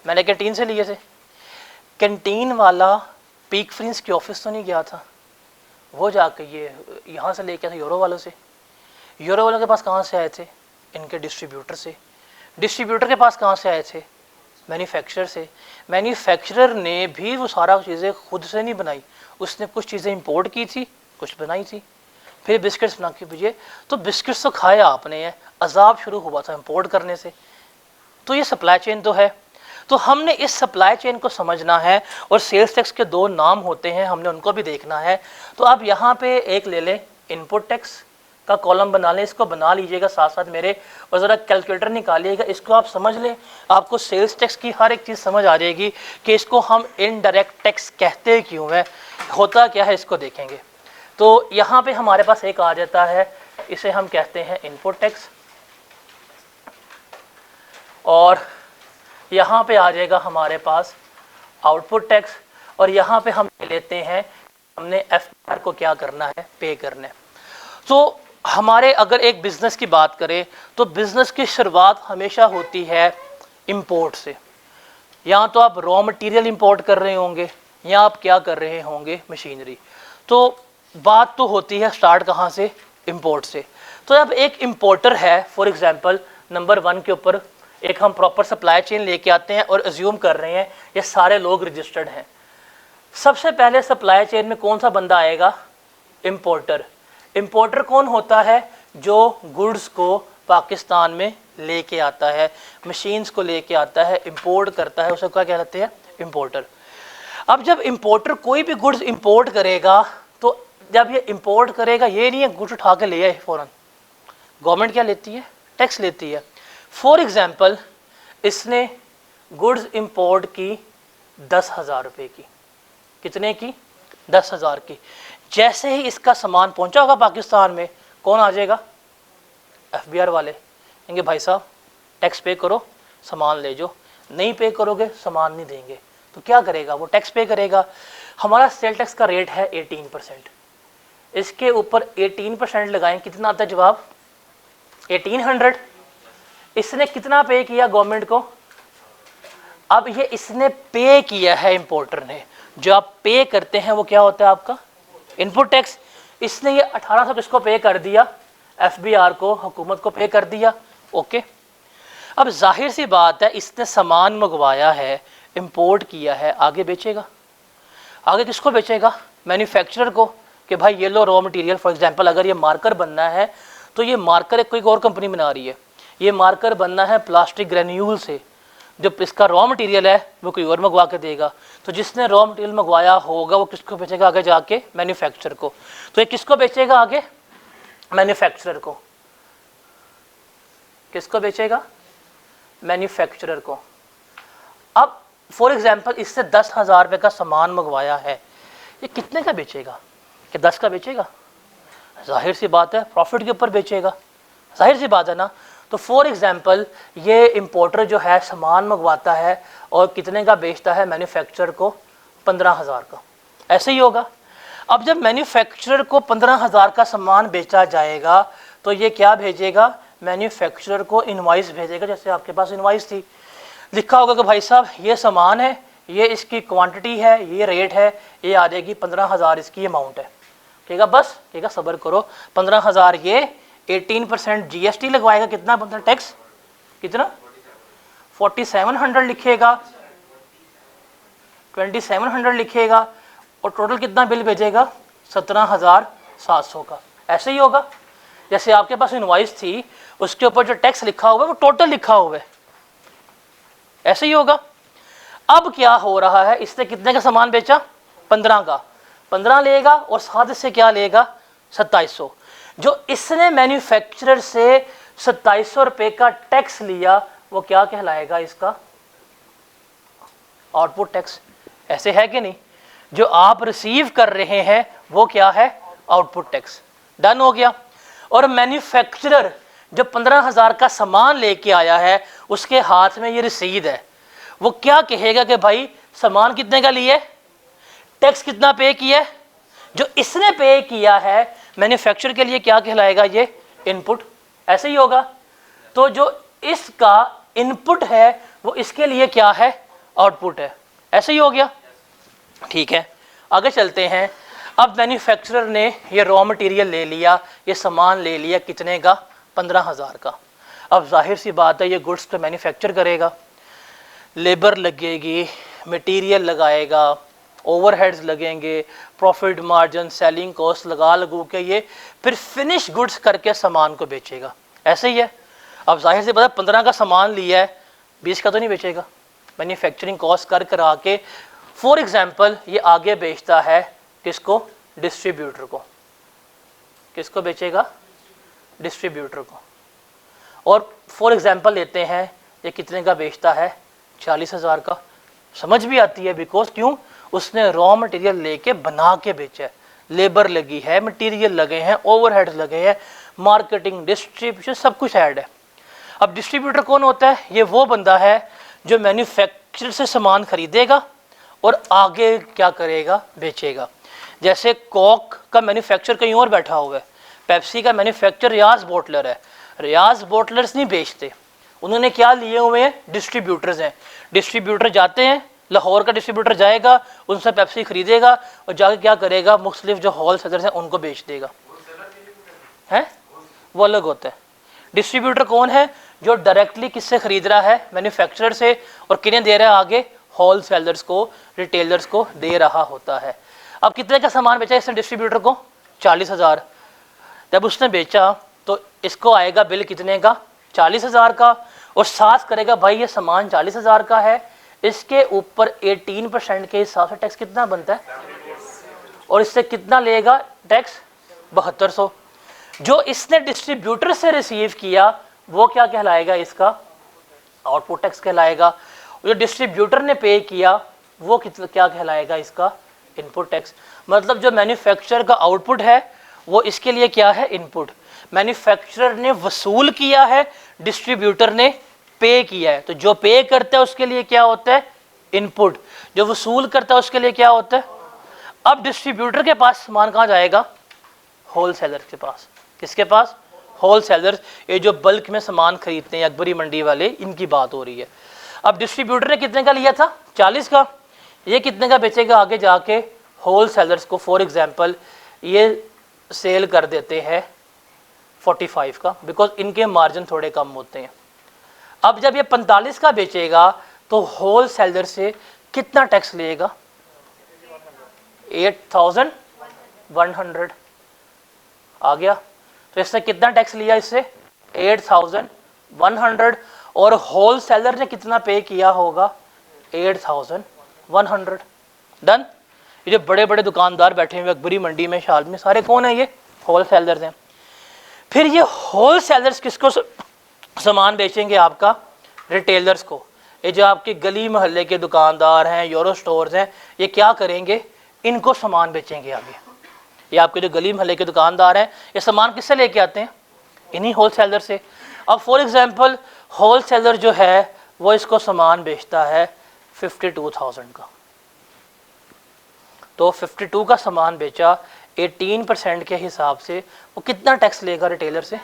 मैंने कैंटीन से लिए थे। कैंटीन वाला पीक फ्रिंस के ऑफिस तो नहीं गया था, वो जाके ये यहाँ से लेके आए थे यूरो वालों से। यूरो वालों के पास कहाँ से आए थे? इनके डिस्ट्रीब्यूटर से। डिस्ट्रीब्यूटर के पास कहाँ से आए थे? मैन्युफैक्चरर से। मैन्युफैक्चरर ने भी वो सारा चीज़ें खुद से नहीं बनाई, उसने कुछ चीज़ें इंपोर्ट की थी, कुछ बनाई थी। फिर बिस्किट्स बना के भेजिए, तो बिस्किट्स तो खाया आपने है, अजाब शुरू हुआ था इंपोर्ट करने से। तो ये सप्लाई चेन तो है। तो हमने इस सप्लाई चेन को समझना है, और सेल्स टैक्स के दो नाम होते हैं, हमने उनको भी देखना है। तो आप यहाँ पे एक ले लें, इनपुट टैक्स का कॉलम बना लें, इसको बना लीजिएगा साथ साथ मेरे, और ज़रा कैलकुलेटर निकालिएगा, इसको आप समझ लें, आपको सेल्स टैक्स की हर एक चीज़ समझ आ जाएगी कि इसको हम इनडायरेक्ट टैक्स कहते क्यों है, होता क्या है, इसको देखेंगे। तो यहाँ पे हमारे पास एक आ जाता है, इसे हम कहते हैं इनपुट टैक्स, और यहाँ पे आ जाएगा हमारे पास आउटपुट टैक्स, और यहाँ पे हम लेते हैं हमने FBR को क्या करना है, पे करना है। तो हमारे अगर एक बिज़नेस की बात करें तो बिज़नेस की शुरुआत हमेशा होती है इंपोर्ट से। या तो आप रॉ मटेरियल इंपोर्ट कर रहे होंगे, या आप क्या कर रहे होंगे, मशीनरी। तो बात तो होती है स्टार्ट कहाँ से, इंपोर्ट से। तो अब एक इंपोर्टर है, फॉर एग्जांपल नंबर 1 के ऊपर एक हम प्रॉपर सप्लाई चेन लेके आते हैं और अज्यूम कर रहे हैं ये सारे लोग रजिस्टर्ड हैं। सबसे पहले सप्लाई चेन में कौन सा बंदा आएगा, इंपोर्टर। इंपोर्टर कौन होता है, जो गुड्स को पाकिस्तान में लेके आता है, मशीन्स को लेके आता है, इंपोर्ट करता है, उसे क्या कहते हैं, इंपोर्टर। अब जब इंपोर्टर कोई भी गुड्स इंपोर्ट करेगा, तो जब ये इंपोर्ट करेगा, ये नहीं है गुड्स उठा के ले आए फौरन, गवर्नमेंट क्या लेती है, टैक्स लेती है। फॉर एग्जाम्पल इसने गुड्स इंपोर्ट की 10,000 रुपये की, कितने की, 10,000 की। जैसे ही इसका सामान पहुंचा होगा पाकिस्तान में, कौन आ जाएगा, FBR वाले कहेंगे भाई साहब टैक्स पे करो, सामान ले जाओ, नहीं पे करोगे सामान नहीं देंगे। तो क्या करेगा, वो टैक्स पे करेगा। हमारा सेल टैक्स का रेट है 18%, इसके ऊपर 18% लगाएं, कितना आता है जवाब, 1800। इसने कितना पे किया गवर्नमेंट को, अब ये इसने पे किया है इंपोर्टर ने, जो आप पे करते हैं वो क्या होता है आपका, इनपुट टैक्स। इसने ये 1800 किसको पे कर दिया, FBR को, हुकूमत को पे कर दिया। ओके, अब जाहिर सी बात है इसने सामान मंगवाया है, इंपोर्ट किया है, आगे बेचेगा। आगे किसको बेचेगा, मैन्युफैक्चरर को, कि भाई ये लो रॉ मटेरियल। फॉर एग्जांपल अगर ये मार्कर बनना है, तो ये मार्कर एक कोई और कंपनी बना रही है, ये मार्कर बनना है प्लास्टिक ग्रेन्यूल से, जो इसका रॉ मटेरियल है वो कोई और मंगवा के देगा। तो जिसने रॉ मटेरियल मंगवाया होगा वो किसको बेचेगा आगे जाके, मैन्युफैक्चरर को। तो ये किसको बेचेगा आगे, मैन्युफैक्चरर को। किसको बेचेगा, मैन्युफैक्चरर को। अब फॉर एग्जांपल इससे 10,000 रुपये का सामान मंगवाया है, ये कितने का बेचेगा, कि 10 का बेचेगा, जाहिर सी बात है प्रॉफिट के ऊपर बेचेगा, जाहिर सी बात है ना। तो फॉर एग्जांपल ये इंपोर्टर जो है सामान मंगवाता है और कितने का बेचता है, मैन्युफैक्चरर को 15,000 का, ऐसे ही होगा। अब जब मैन्युफैक्चरर को 15,000 का सामान बेचा जाएगा, तो ये क्या भेजेगा, मैन्युफैक्चरर को इनवॉइस भेजेगा। जैसे आपके पास इनवॉइस थी, लिखा होगा कि भाई साहब ये सामान है, ये इसकी क्वांटिटी है, ये रेट है, ये आ जाएगी 15,000 इसकी अमाउंट है। कहेगा बस, कहेगा सब्र करो, 15,000 ये 18% GST लगवाएगा, कितना बनता है टैक्स, कितना 4700 लिखेगा, 2700 लिखेगा, और टोटल कितना बिल भेजेगा, 17,700 का। ऐसे ही होगा, जैसे आपके पास इनवॉइस थी उसके ऊपर जो टैक्स लिखा हुआ है वो टोटल लिखा हुआ है, ऐसे ही होगा। अब क्या हो रहा है, इसने कितने का सामान बेचा, 15 का, 15 लेगा, और साथ इससे क्या लेगा, 2700। जो इसने मैन्युफैक्चरर से 2700 रुपये का टैक्स लिया, वो क्या कहलाएगा, इसका आउटपुट टैक्स। ऐसे है कि नहीं, जो आप रिसीव कर रहे हैं वो क्या है, आउटपुट टैक्स। डन हो गया। और मैन्युफैक्चरर जो 15,000 का सामान लेके आया है, उसके हाथ में ये रसीद है, वो क्या कहेगा कि भाई सामान कितने का लिया, टैक्स कितना पे किया है, जो इसने पे किया है मैन्युफैक्चरर के लिए क्या कहलाएगा, ये इनपुट। ऐसे ही होगा। तो जो इसका इनपुट है वो इसके लिए क्या है, आउटपुट है। ऐसे ही हो गया, ठीक है। आगे चलते हैं। अब मैन्युफैक्चरर ने ये रॉ मटेरियल ले लिया, ये सामान ले लिया, कितने का? 15,000 का। अब जाहिर सी बात है ये गुड्स को मैन्युफैक्चर करेगा, लेबर लगेगी, मटेरियल लगाएगा, ओवरहेड्स लगेंगे, प्रॉफिट मार्जिन, सेलिंग कॉस्ट लगा लगू के ये फिर फिनिश गुड्स करके सामान को बेचेगा। ऐसे ही है। अब जाहिर से पता 15 का सामान लिया है, 20 का तो नहीं बेचेगा। मैन्युफैक्चरिंग कॉस्ट कर करा के फॉर एग्जांपल ये आगे बेचता है किसको? डिस्ट्रीब्यूटर को। किसको बेचेगा? डिस्ट्रीब्यूटर को। और फॉर एग्जांपल लेते हैं ये कितने का बेचता है? 40,000 का। समझ भी आती है, बिकॉज क्यों? उसने रॉ मटेरियल लेके बना के बेचा है, लेबर लगी है, मटेरियल लगे हैं, ओवरहेड्स लगे हैं, मार्केटिंग, डिस्ट्रीब्यूशन, सब कुछ ऐड है। अब डिस्ट्रीब्यूटर कौन होता है? ये वो बंदा है जो मैन्युफैक्चरर से सामान खरीदेगा और आगे क्या करेगा? बेचेगा। जैसे कोक का मैन्युफैक्चरर कहीं और बैठा हुआ है, पेप्सी का मैन्युफैक्चरर रियाज बोटलर है। रियाज बोटलर्स नहीं बेचते, उन्होंने क्या लिए हुए हैं? डिस्ट्रीब्यूटर्स हैं। डिस्ट्रीब्यूटर जाते हैं, लाहौर का डिस्ट्रीब्यूटर जाएगा, उनसे पेप्सी खरीदेगा और जाके क्या करेगा? मुख्तलिफ जो होल सेलर्स हैं उनको बेच देगा। है वो अलग होता है। डिस्ट्रीब्यूटर कौन है? जो डायरेक्टली किससे खरीद रहा है? मैन्युफैक्चरर से, और किन्हें दे रहा है? आगे होल सेलर्स को, रिटेलर्स को दे रहा होता है। अब कितने का सामान बेचा इसने डिस्ट्रीब्यूटर को? 40,000। जब उसने बेचा तो इसको आएगा बिल कितने का? 40,000 का। और साथ करेगा भाई ये सामान 40,000 का है, इसके ऊपर 18% के हिसाब से टैक्स कितना बनता है? और इससे कितना लेगा टैक्स? 7200। जो इसने डिस्ट्रीब्यूटर से रिसीव किया वो क्या कहलाएगा? इसका आउटपुट टैक्स कहलाएगा। जो डिस्ट्रीब्यूटर ने पे किया वो कितना क्या कहलाएगा? इसका इनपुट टैक्स। मतलब जो मैन्युफैक्चरर का आउटपुट है वो इसके लिए क्या है? इनपुट। मैन्युफैक्चरर ने वसूल किया है, डिस्ट्रीब्यूटर ने पे किया है। तो जो पे करता है उसके लिए क्या होता है? इनपुट। जो वसूल करता है उसके लिए क्या होता है? अब डिस्ट्रीब्यूटर के पास सामान कहाँ जाएगा? होल सेलर के पास। किसके पास? Whole sellers. ये जो बल्क में सामान खरीदते हैं अकबरी मंडी वाले, इनकी बात हो रही है। अब डिस्ट्रीब्यूटर ने कितने का लिया था? 40 का। ये कितने का बेचेगा आगे जाके? होल सेलर्स को। फॉर एग्जांपल ये सेल कर देते हैं 45 का, बिकॉज इनके मार्जिन थोड़े कम होते हैं। अब जब ये 45 का बेचेगा तो होल सेलर से कितना टैक्स लेगा? 8,100 आ गया। तो इससे कितना टैक्स लिया? इससे 8,100। और होल सेलर ने कितना पे किया होगा? 8,100। डन। ये जो बड़े बड़े दुकानदार बैठे हुए अकबरी मंडी में, शाल में, सारे कौन है? ये होल सेलर्स हैं। फिर ये होल सेलर्स किसको सामान बेचेंगे? आपका रिटेलर्स को। ये जो आपके गली मोहल्ले के दुकानदार हैं, यूरो स्टोर्स हैं, ये क्या करेंगे? इनको सामान बेचेंगे आगे। ये आपके जो गली मोहल्ले के दुकानदार हैं, ये सामान किससे लेके आते हैं? इन्हीं होल सेलर से। अब फॉर एग्जांपल होल सेलर जो है वो इसको सामान बेचता है 52,000 का। तो 52 का सामान बेचा, 18% के हिसाब से वो कितना टैक्स लेगा रिटेलर से?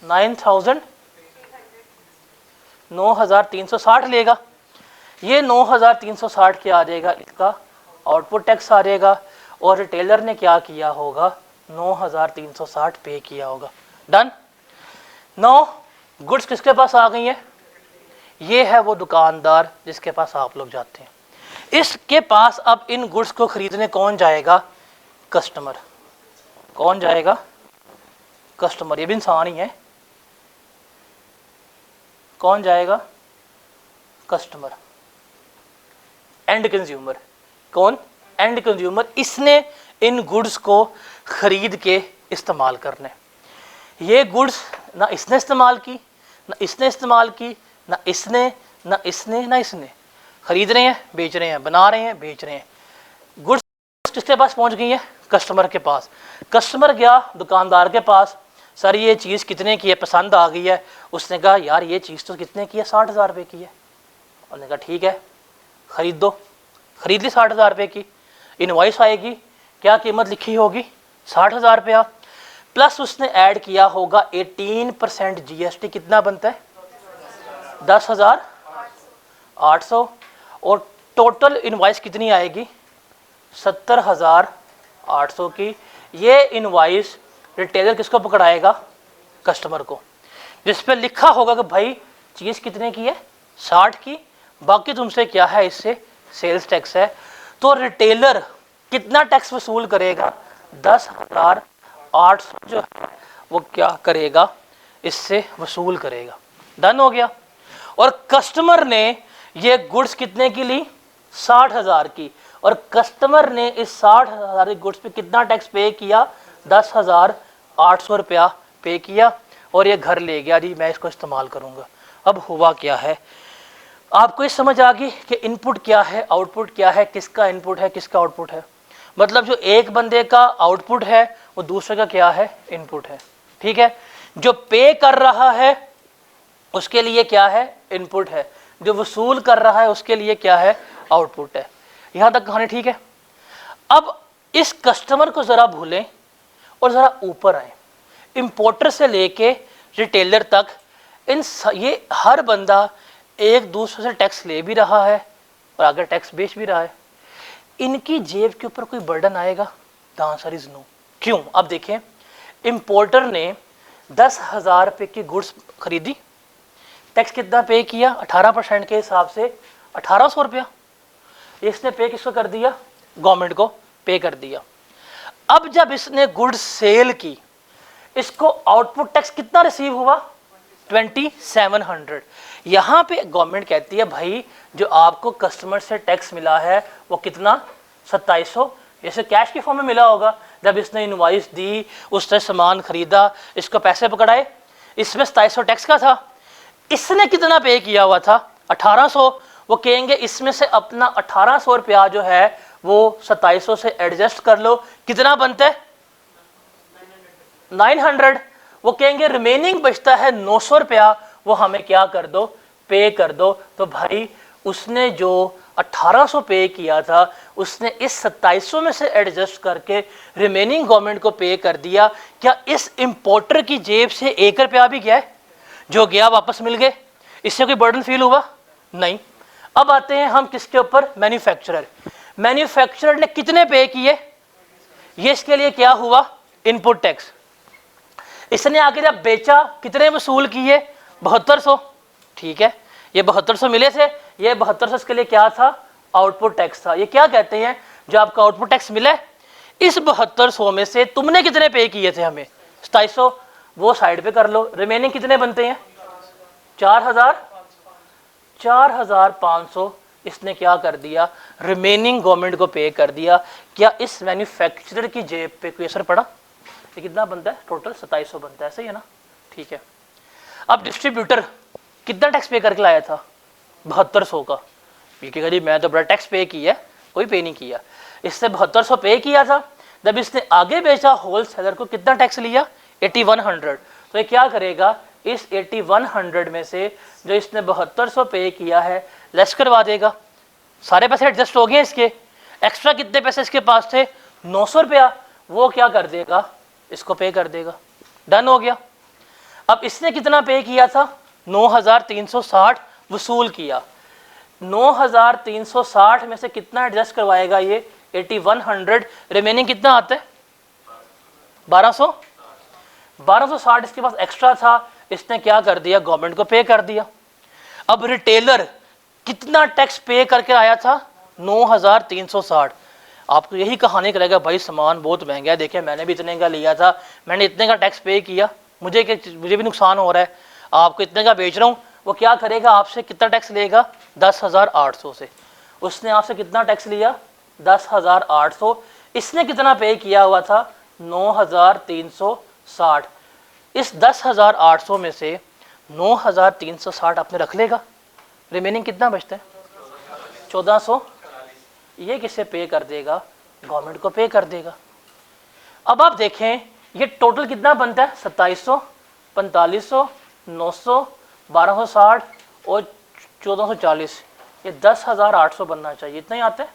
9,360 लेगा। ये 9,360 क्या आ जाएगा? इसका आउटपुट टैक्स आ जाएगा। और रिटेलर ने क्या किया होगा? 9,360 पे किया होगा। डन। 9 गुड्स किसके पास आ गई है? ये है वो दुकानदार जिसके पास आप लोग जाते हैं। इसके पास अब इन गुड्स को खरीदने कौन जाएगा? कस्टमर। कौन जाएगा? कस्टमर। ये भी इंसान ही है। कौन जाएगा? कस्टमर। And consumer. कौन? And consumer. इसने इन गुड्स को खरीद के इस्तेमाल करने। ये गुड्स ना इसने इस्तेमाल की, ना इसने इस्तेमाल की, ना इसने, ना इसने, ना इसने। खरीद रहे हैं, बेच रहे हैं, बना रहे हैं, बेच रहे हैं। गुड्स किसके पास पहुंच गई है? कस्टमर के पास। कस्टमर गया दुकानदार के पास, सर ये चीज़ कितने की है? पसंद आ गई है। उसने कहा यार ये चीज़ तो कितने की है? 60,000 रुपये की है। उन्होंने कहा ठीक है खरीद दो। खरीद ली 60,000 रुपये की। इनवॉइस आएगी, क्या कीमत लिखी होगी? 60,000 रुपया। प्लस उसने ऐड किया होगा 18% GST। कितना बनता है? 10,800। और टोटल इनवॉइस कितनी आएगी? 70,000 800 की। ये इनवॉइस रिटेलर किसको पकड़ाएगा? कस्टमर को, जिस पे लिखा होगा कि भाई चीज़ कितने की है? 60 की, बाकी तुमसे क्या है, इससे सेल्स टैक्स है। तो रिटेलर कितना टैक्स वसूल करेगा? 10,800 जो है वो क्या करेगा? इससे वसूल करेगा। डन हो गया। और कस्टमर ने ये गुड्स कितने की ली? 60,000 की। और कस्टमर ने इस 60,000 की गुड्स पे कितना टैक्स पे किया? 10,800 रुपया पे किया और ये घर ले गया जी, मैं इसको इस्तेमाल करूंगा। अब हुआ क्या है? आपको ये समझ आ गई कि इनपुट क्या है, आउटपुट क्या है, किसका इनपुट है, किसका आउटपुट है। मतलब जो एक बंदे का आउटपुट है वो दूसरे का क्या है? इनपुट है। ठीक है। जो पे कर रहा है उसके लिए क्या है? इनपुट है। जो वसूल कर रहा है उसके लिए क्या है? आउटपुट है। यहां तक कहानी ठीक है। अब इस कस्टमर को जरा भूलें और जरा ऊपर आए, इंपोर्टर से लेके रिटेलर तक, ये हर बंदा एक दूसरे से टैक्स ले भी रहा है और आगे टैक्स बेच भी रहा है। इनकी जेब के ऊपर कोई बर्डन आएगा? The answer is no. क्यों? अब देखें, इंपोर्टर ने 10,000 रुपये की गुड्स खरीदी, टैक्स कितना पे किया? 18% के हिसाब से 1,800 रुपया। इसने पे किसको कर दिया? गवर्नमेंट को पे कर दिया। अब जब इसने गुड्स सेल की, इसको आउटपुट टैक्स कितना रिसीव हुआ? 2700। यहां पे गवर्नमेंट कहती है भाई जो आपको कस्टमर से टैक्स मिला है वो कितना? 2700। जैसे कैश के फॉर्म में मिला होगा, जब इसने इनवॉइस दी, उसने सामान खरीदा, इसको पैसे पकड़ाए, इसमें 2700 टैक्स का था। इसने कितना पे किया हुआ था? 1800। वो कहेंगे इसमें से अपना 1800 रुपया जो है वो 2700 से एडजस्ट कर लो, कितना बनता है? 900। वो कहेंगे रिमेनिंग बचता है 900 रुपया, वो हमें क्या कर दो? पे कर दो। तो भाई उसने जो 1800 पे किया था उसने इस 2700 में से एडजस्ट करके रिमेनिंग गवर्नमेंट को पे कर दिया। क्या इस इंपोर्टर की जेब से 1 रुपया भी गया है? जो गया वापस मिल गए। इससे कोई बर्डन फील हुआ? नहीं। अब आते हैं हम किसके ऊपर? मैन्युफैक्चरर। मैन्युफैक्चरर ने कितने पे किए? ये इसके लिए क्या हुआ? Input tax. इसने आगे जब बेचा कितने वसूल किए? 7200। ठीक है, ये 7200 मिले थे। ये 7200 इसके लिए क्या था? आउटपुट टैक्स था। ये क्या कहते हैं, जो आपका आउटपुट टैक्स मिला है, इस 7200 में से तुमने कितने पे किए थे हमें? 2700। वो साइड पे कर लो। रिमेनिंग कितने बनते हैं? 4,500 इसने क्या कर दिया? रिमेनिंग गवर्नमेंट को पे कर दिया। क्या इस मैन्युफैक्चरर की जेब पे कोई असर पड़ा? ये कितना बनता है? टोटल 2700 बनता है, सही है ना? ठीक है। अब डिस्ट्रीब्यूटर कितना टैक्स पे करके लाया था? 7200 का। ये कहेगा जी मैं तो बड़ा टैक्स पे किया, कोई पे नहीं किया। इससे 7200 पे किया था। जब इसने आगे बेचा होलसेलर को कितना टैक्स लिया? 8100। तो ये क्या करेगा? इस 8100 में से जो इसने 7200 पे किया है लेस करवा देगा। सारे पैसे एडजस्ट हो गए इसके। एक्स्ट्रा कितने पैसे इसके पास थे? 900 रुपया। वो क्या कर देगा? इसको पे कर देगा। डन हो गया। अब इसने कितना पे किया था? 9,360 वसूल किया। 9,360 में से कितना एडजस्ट करवाएगा ये? 8100। रिमेनिंग कितना आता है? 1200। 1260 इसके पास एक्स्ट्रा था, इसने क्या कर दिया? गवर्नमेंट को पे कर दिया। अब रिटेलर कितना टैक्स पे करके आया था? 9,360। आपको यही कहानी करेगा भाई सामान बहुत महंगा है, देखिए मैंने भी इतने का लिया था, मैंने इतने का टैक्स पे किया, मुझे भी नुकसान हो रहा है, आपको इतने का बेच रहा हूँ। वो क्या करेगा? आपसे कितना टैक्स लेगा? 10,800 से। उसने आपसे कितना टैक्स लिया? 10,800। इसने कितना पे किया हुआ था? 9,360। इस 10,800 में से 9,360 आपने रख लेगा। रिमेनिंग कितना बचता है? 1400। ये किसे पे कर देगा? गवर्नमेंट को पे कर देगा। अब आप देखें ये टोटल कितना बनता है? 2700, 4500, 900, 1260 और 1440। ये 10,800 बनना चाहिए। इतना ही आता है।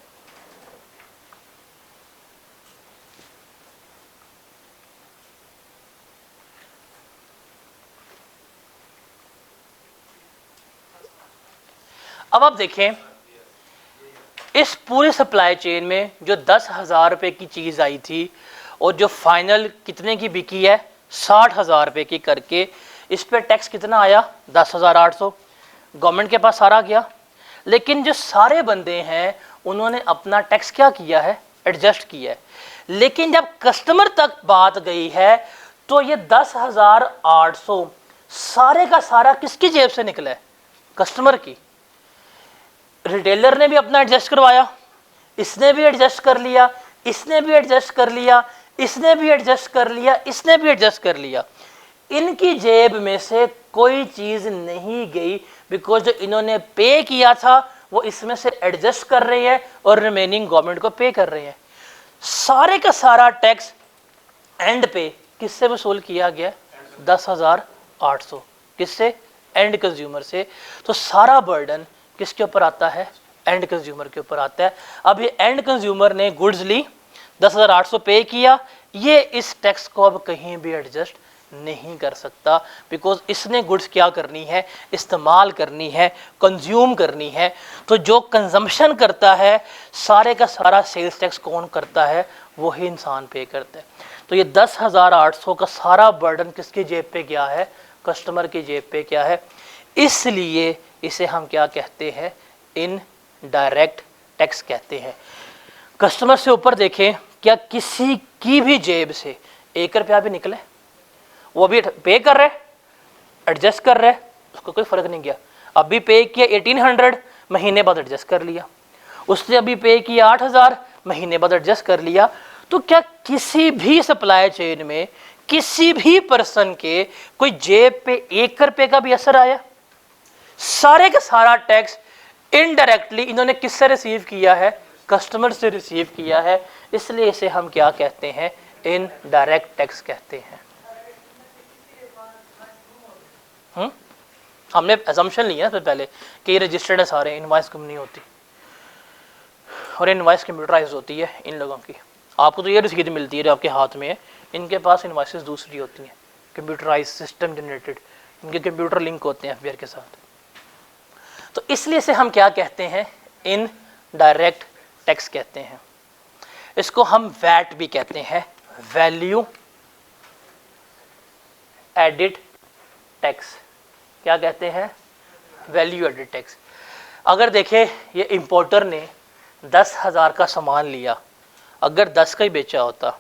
अब आप देखें इस पूरी सप्लाई चेन में जो 10,000 रुपये की चीज़ आई थी और जो फाइनल कितने की बिकी है 60,000 रुपये की करके, इस पर टैक्स कितना आया 10,800। गवर्नमेंट के पास सारा गया, लेकिन जो सारे बंदे हैं उन्होंने अपना टैक्स क्या किया है, एडजस्ट किया है। लेकिन जब कस्टमर तक बात गई है तो ये 10,800 सारे का सारा किसकी जेब से निकला है, कस्टमर की। रिटेलर ने भी अपना एडजस्ट करवाया, इसने भी एडजस्ट कर लिया, इसने भी एडजस्ट कर लिया, इसने भी एडजस्ट कर लिया, इसने भी एडजस्ट कर लिया। इनकी जेब में से कोई चीज़ नहीं गई, बिकॉज जो इन्होंने पे किया था वो इसमें से एडजस्ट कर रहे हैं और रिमेनिंग गवर्नमेंट को पे कर रहे हैं। सारे का सारा टैक्स एंड पे किससे वसूल किया गया, 10,800। किससे, एंड कंज्यूमर से। तो सारा बर्डन किसके ऊपर आता है, एंड कंज्यूमर के ऊपर आता है। अब ये एंड कंज्यूमर ने गुड्स ली, 10,800 पे किया, ये इस टैक्स को अब कहीं भी एडजस्ट नहीं कर सकता, बिकॉज इसने गुड्स क्या करनी है, इस्तेमाल करनी है, कंज्यूम करनी है। तो जो कंजम्पशन करता है सारे का सारा सेल्स टैक्स कौन करता है, वही इंसान पे करता है। तो ये 10,800 का सारा बर्डन किसकी जेब पे गया है, कस्टमर की जेब पे क्या है। इसलिए इसे हम क्या कहते हैं, इनडायरेक्ट टैक्स कहते हैं। कस्टमर से ऊपर देखें, क्या किसी की भी जेब से 1 रुपया भी निकले, वो भी पे कर रहे, एडजस्ट कर रहे, उसको कोई फर्क नहीं गया। अभी पे किया 1800, महीने बाद एडजस्ट कर लिया। उसने अभी पे किया 8,000, महीने बाद एडजस्ट कर लिया। तो क्या किसी भी सप्लाई चेन में किसी भी पर्सन के कोई जेब पे 1 रुपये का भी असर आया? सारे का सारा टैक्स इनडायरेक्टली इन्होंने किससे रिसीव किया है, कस्टमर से रिसीव किया है। इसलिए इसे हम क्या कहते हैं, इनडायरेक्ट टैक्स कहते हैं। हमने असम्पशन लिया ना पहले कि ये रजिस्टर्ड है सारे, इनवॉइस कम नहीं होती और इनवॉइस कंप्यूटराइज होती है इन लोगों की। आपको तो ये रसीद मिलती है जो आपके हाथ में है, इनके पास इनवॉइसेस दूसरी होती हैं, कंप्यूटराइज, सिस्टम जनरेटेड, इनके कंप्यूटर लिंक होते हैं एफबीआर के साथ। तो इसलिए इसे हम क्या कहते हैं, इनडायरेक्ट टैक्स कहते हैं। इसको हम वैट भी कहते हैं, वैल्यू एडिड टैक्स। क्या कहते हैं, वैल्यू एडिड टैक्स। अगर देखें ये इंपोर्टर ने 10,000 का सामान लिया, अगर 10 का ही बेचा होता,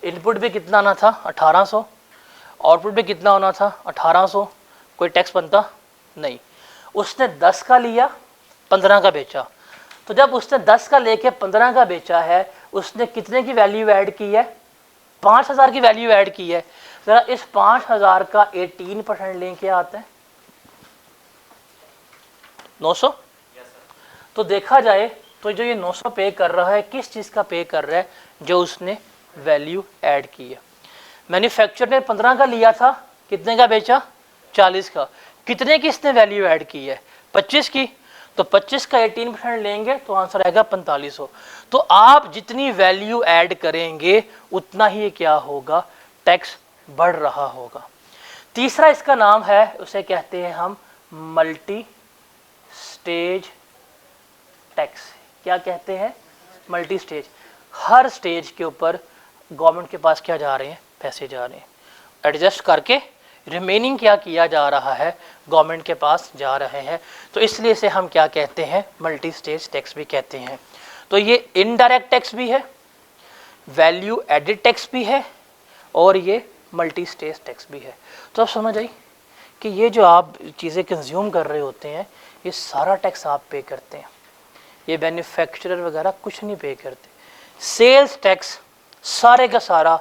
इनपुट भी कितना आना था 1800, आउटपुट भी कितना होना था 1800, कोई टैक्स बनता नहीं। उसने 10 का लिया, 15 का बेचा। तो जब उसने 10 का लेके 15 का बेचा है, उसने कितने की वैल्यू ऐड की है, 5,000 की वैल्यू ऐड की है। जरा इस 5,000 का 18% लेके आते हैं 900। तो देखा जाए तो जो ये 900 पे कर रहा है, किस चीज़ का पे कर रहा है, जो उसने वैल्यू ऐड की है। मैन्युफैक्चरर ने 15 का लिया था, कितने का बेचा, 40 का। कितने की इसने वैल्यू ऐड की है, 25 की। तो 25 का 18% लेंगे तो आंसर आएगा 4500। तो आप जितनी वैल्यू ऐड करेंगे उतना ही क्या होगा, टैक्स बढ़ रहा होगा। तीसरा इसका नाम है, उसे कहते हैं हम मल्टी स्टेज टैक्स। क्या कहते हैं, मल्टी स्टेज। हर स्टेज के ऊपर गवर्नमेंट के पास क्या जा रहे हैं, पैसे जा रहे हैं, एडजस्ट करके रिमेनिंग क्या किया जा रहा है, गवर्नमेंट के पास जा रहे हैं। तो इसलिए इसे हम क्या कहते हैं, मल्टी स्टेज टैक्स भी कहते हैं। तो ये इनडायरेक्ट टैक्स भी है, वैल्यू एडिड टैक्स भी है, और ये मल्टी स्टेज टैक्स भी है। तो आप समझ आई कि ये जो आप चीज़ें कंज्यूम कर रहे होते हैं, ये सारा टैक्स आप पे करते हैं। ये मैन्युफैक्चरर वगैरह कुछ नहीं पे करते। सेल्स टैक्स सारे का सारा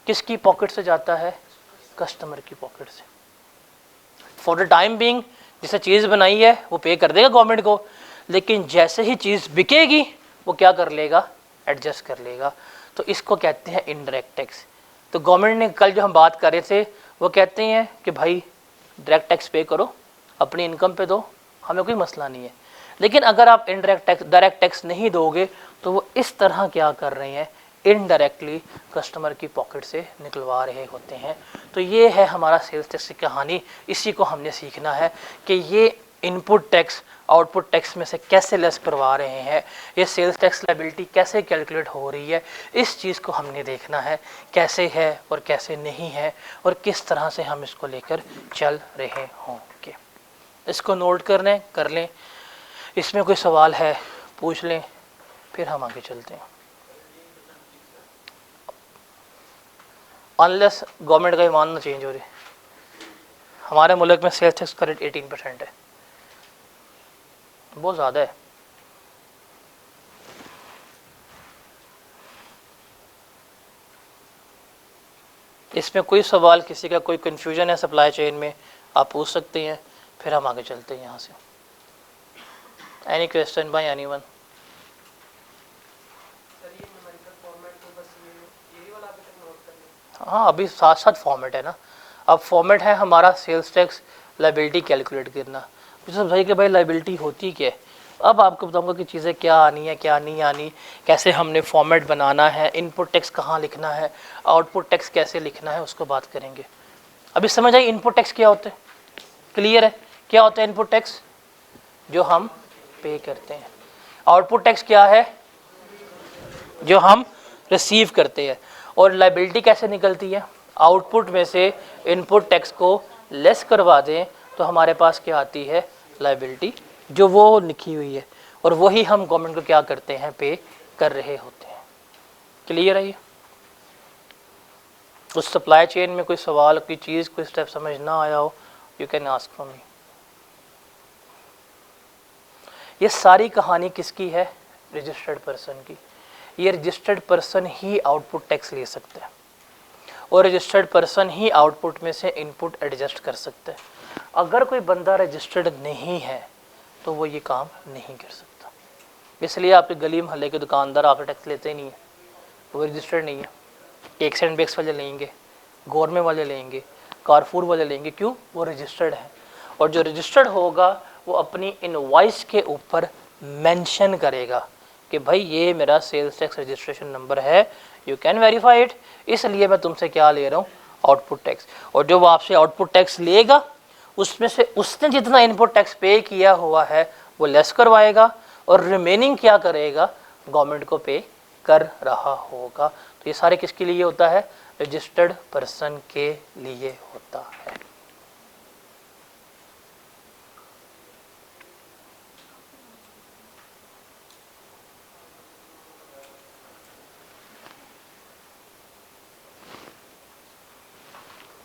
किसकी पॉकेट से जाता है, कस्टमर की पॉकेट से। फॉर द टाइम बीइंग जिसे चीज़ बनाई है वो पे कर देगा गवर्नमेंट को, लेकिन जैसे ही चीज़ बिकेगी वो क्या कर लेगा, एडजस्ट कर लेगा। तो इसको कहते हैं इनडायरेक्ट टैक्स। तो गवर्नमेंट ने कल जो हम बात कर रहे थे, वो कहते हैं कि भाई डायरेक्ट टैक्स पे करो, अपनी इनकम पे दो, हमें कोई मसला नहीं है। लेकिन अगर आप इनडायरेक्ट टैक्स, डायरेक्ट टैक्स नहीं दोगे तो वो इस तरह क्या कर रहे हैं, इनडायरेक्टली कस्टमर की पॉकेट से निकलवा रहे होते हैं। तो ये है हमारा सेल्स टैक्स की कहानी। इसी को हमने सीखना है कि ये इनपुट टैक्स आउटपुट टैक्स में से कैसे लेस करवा रहे हैं, ये सेल्स टैक्स लायबिलिटी कैसे कैलकुलेट हो रही है, इस चीज़ को हमने देखना है कैसे है और कैसे नहीं है और किस तरह से हम इसको लेकर चल रहे होंगे। इसको नोट कर लें, इसमें कोई सवाल है पूछ लें, फिर हम आगे चलते हैं। अनलेस गवर्नमेंट का ईमान ना चेंज हो रही, हमारे मुल्क में सेल्स टैक्स का रेट 18% है, बहुत ज़्यादा है। इसमें कोई सवाल, किसी का कोई कन्फ्यूजन है सप्लाई चेन में, आप पूछ सकते हैं, फिर हम आगे चलते हैं यहाँ से। Any question by anyone? हाँ, अभी साथ साथ फॉर्मेट है ना। अब फॉर्मेट है हमारा सेल्स टैक्स लायबिलिटी कैलकुलेट करना। तो भाई कि भाई लायबिलिटी होती क्या है, अब आपको बताऊंगा कि चीज़ें क्या आनी है क्या नहीं आनी, कैसे हमने फॉर्मेट बनाना है, इनपुट टैक्स कहाँ लिखना है, आउटपुट टैक्स कैसे लिखना है, उसको बात करेंगे। अभी समझ आई इनपुट टैक्स क्या होते हैं? क्लियर है क्या होता है इनपुट टैक्स? जो हम पे करते हैं। आउटपुट टैक्स क्या है? जो हम रिसीव करते हैं। और लायबिलिटी कैसे निकलती है? आउटपुट में से इनपुट टैक्स को लेस करवा दें तो हमारे पास क्या आती है? लायबिलिटी, जो वो लिखी हुई है, और वही हम गवर्नमेंट को क्या करते हैं? पे कर रहे होते हैं। क्लियर है ये? उस सप्लाई चेन में कोई सवाल, कोई चीज़, कोई स्टेप समझ ना आया हो, you can ask from me. ये सारी कहानी किसकी है? रजिस्टर्ड पर्सन की। ये रजिस्टर्ड पर्सन ही आउटपुट टैक्स ले सकता है और रजिस्टर्ड पर्सन ही आउटपुट में से इनपुट एडजस्ट कर सकता है। अगर कोई बंदा रजिस्टर्ड नहीं है तो वो ये काम नहीं कर सकता। इसलिए आपके गली मोहल्ले के दुकानदार आपसे टैक्स लेते ही नहीं है, वो रजिस्टर्ड नहीं है। एक्स एंड बेक्स वाले लेंगे, गौरमे वाले लेंगे, कारफूर वाले लेंगे, क्यों? वो रजिस्टर्ड है। और जो रजिस्टर्ड होगा वो अपनी इनवॉइस के ऊपर मेंशन करेगा कि भाई ये मेरा सेल्स टैक्स रजिस्ट्रेशन नंबर है, यू कैन वेरीफाई इट, इसलिए मैं तुमसे क्या ले रहा हूँ? Output tax. और जो वो आपसे आउटपुट टैक्स लेगा उसमें से उसने जितना इनपुट टैक्स पे किया हुआ है वो लेस करवाएगा और रिमेनिंग क्या करेगा? गवर्नमेंट को पे कर रहा होगा। तो ये सारे किसके लिए होता है? रजिस्टर्ड पर्सन के लिए होता है।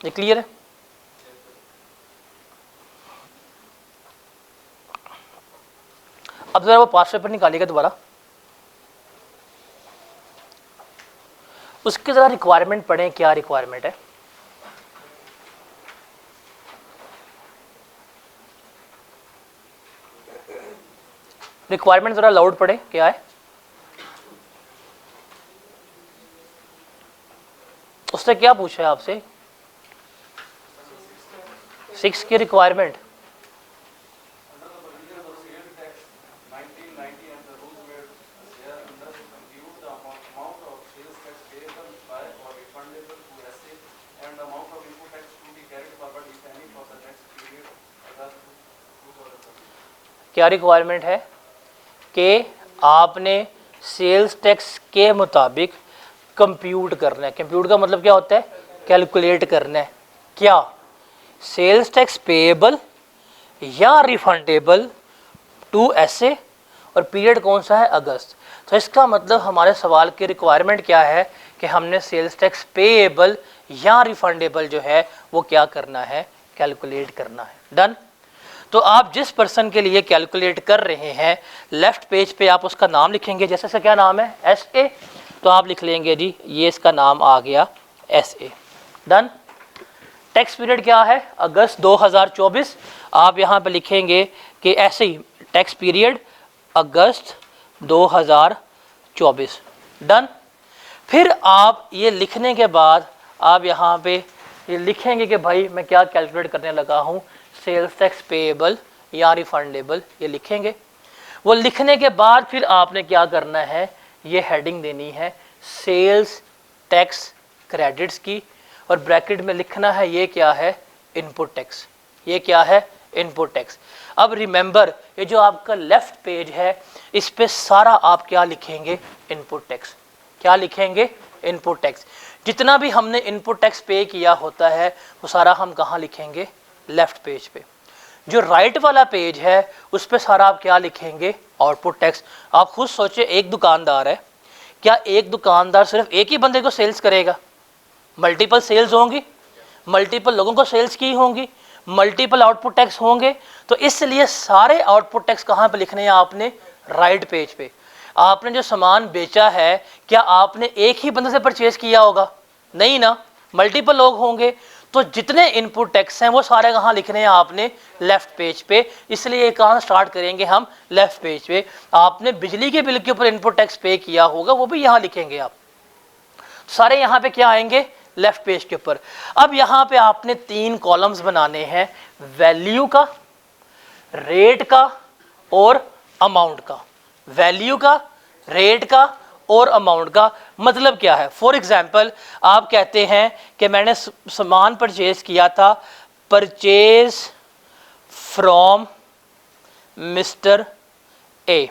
ये क्लियर है? अब जरा वो पास पेपर निकालिएगा दोबारा, उसके जरा रिक्वायरमेंट पढ़ें, क्या रिक्वायरमेंट है। रिक्वायरमेंट जरा लाउड पढ़े, क्या है? उसने क्या पूछा है आपसे? 6 की रिक्वायरमेंट। क्या रिक्वायरमेंट है? कि आपने सेल्स टैक्स के मुताबिक कंप्यूट करना है। कंप्यूट का मतलब क्या होता है? कैलकुलेट करना है। क्या? सेल्स टैक्स पेएबल या रिफंडेबल टू एसए, और पीरियड कौन सा है? अगस्त। तो इसका मतलब हमारे सवाल की रिक्वायरमेंट क्या है कि हमने सेल्स टैक्स पेएबल या रिफंडेबल जो है वो क्या करना है? कैलकुलेट करना है। डन। तो आप जिस पर्सन के लिए कैलकुलेट कर रहे हैं, लेफ्ट पेज पे आप उसका नाम लिखेंगे। जैसे इसका क्या नाम है? एसए, तो आप लिख लेंगे जी ये इसका नाम आ गया एसए। डन। टैक्स पीरियड क्या है? अगस्त 2024। आप यहाँ पे लिखेंगे कि ऐसे ही टैक्स पीरियड अगस्त 2024। डन। फिर आप ये लिखने के बाद आप यहाँ पे ये लिखेंगे कि भाई मैं क्या कैलकुलेट करने लगा हूँ, सेल्स टैक्स पेएबल या रिफंडेबल, ये लिखेंगे। वो लिखने के बाद फिर आपने क्या करना है? ये हेडिंग देनी है सेल्स टैक्स क्रेडिट्स की, और ब्रैकेट में लिखना है ये क्या है? Input tax. ये क्या है? Input tax. अब रिमेंबर, ये जो आपका लेफ्ट पेज है इस पे सारा आप क्या लिखेंगे, इनपुट टैक्स। क्या लिखेंगे, इनपुट टैक्स। जितना भी हमने इनपुट टैक्स पे किया होता है वो सारा हम कहाँ लिखेंगे, लेफ्ट पेज पे। जो राइट वाला पेज है उस पे सारा आप क्या लिखेंगे, आउटपुट टैक्स। आप खुद सोचे, एक दुकानदार है, क्या एक दुकानदार सिर्फ एक ही बंदे को सेल्स करेगा? मल्टीपल सेल्स होंगी, मल्टीपल लोगों को सेल्स की होंगी, मल्टीपल आउटपुट टैक्स होंगे। तो इसलिए सारे आउटपुट टैक्स कहाँ पे लिखने हैं आपने, राइट पेज पे। आपने जो सामान बेचा है क्या आपने एक ही बंदे से परचेज किया होगा? नहीं ना, मल्टीपल लोग होंगे। तो जितने इनपुट टैक्स हैं वो सारे कहाँ लिखने हैं आपने, लेफ्ट पेज पे। इसलिए ये कहाँ स्टार्ट करेंगे हम, लेफ्ट पेज पे। आपने बिजली के बिल के ऊपर इनपुट टैक्स पे किया होगा वो भी यहाँ लिखेंगे आप। सारे यहाँ पे क्या आएंगे, लेफ्ट पेज के ऊपर। अब यहाँ पे आपने 3 कॉलम्स बनाने हैं, वैल्यू का, रेट का और अमाउंट का। वैल्यू का, रेट का और अमाउंट का मतलब क्या है? फॉर एग्जाम्पल आप कहते हैं कि मैंने सामान परचेज किया था, परचेज फ्रॉम मिस्टर ए।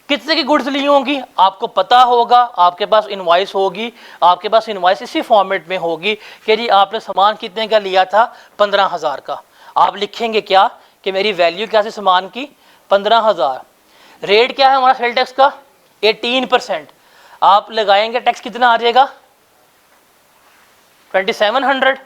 कितने की गुड्स ली होंगी आपको पता होगा, आपके पास इनवॉइस होगी, आपके पास इनवॉइस इसी फॉर्मेट में होगी कि जी आपने सामान कितने का लिया था, 15,000 का। आप लिखेंगे क्या कि मेरी वैल्यू क्या थी सामान की, 15,000। रेट क्या है हमारा सेल टैक्स का, 18%। आप लगाएंगे टैक्स कितना आ जाएगा, 2700।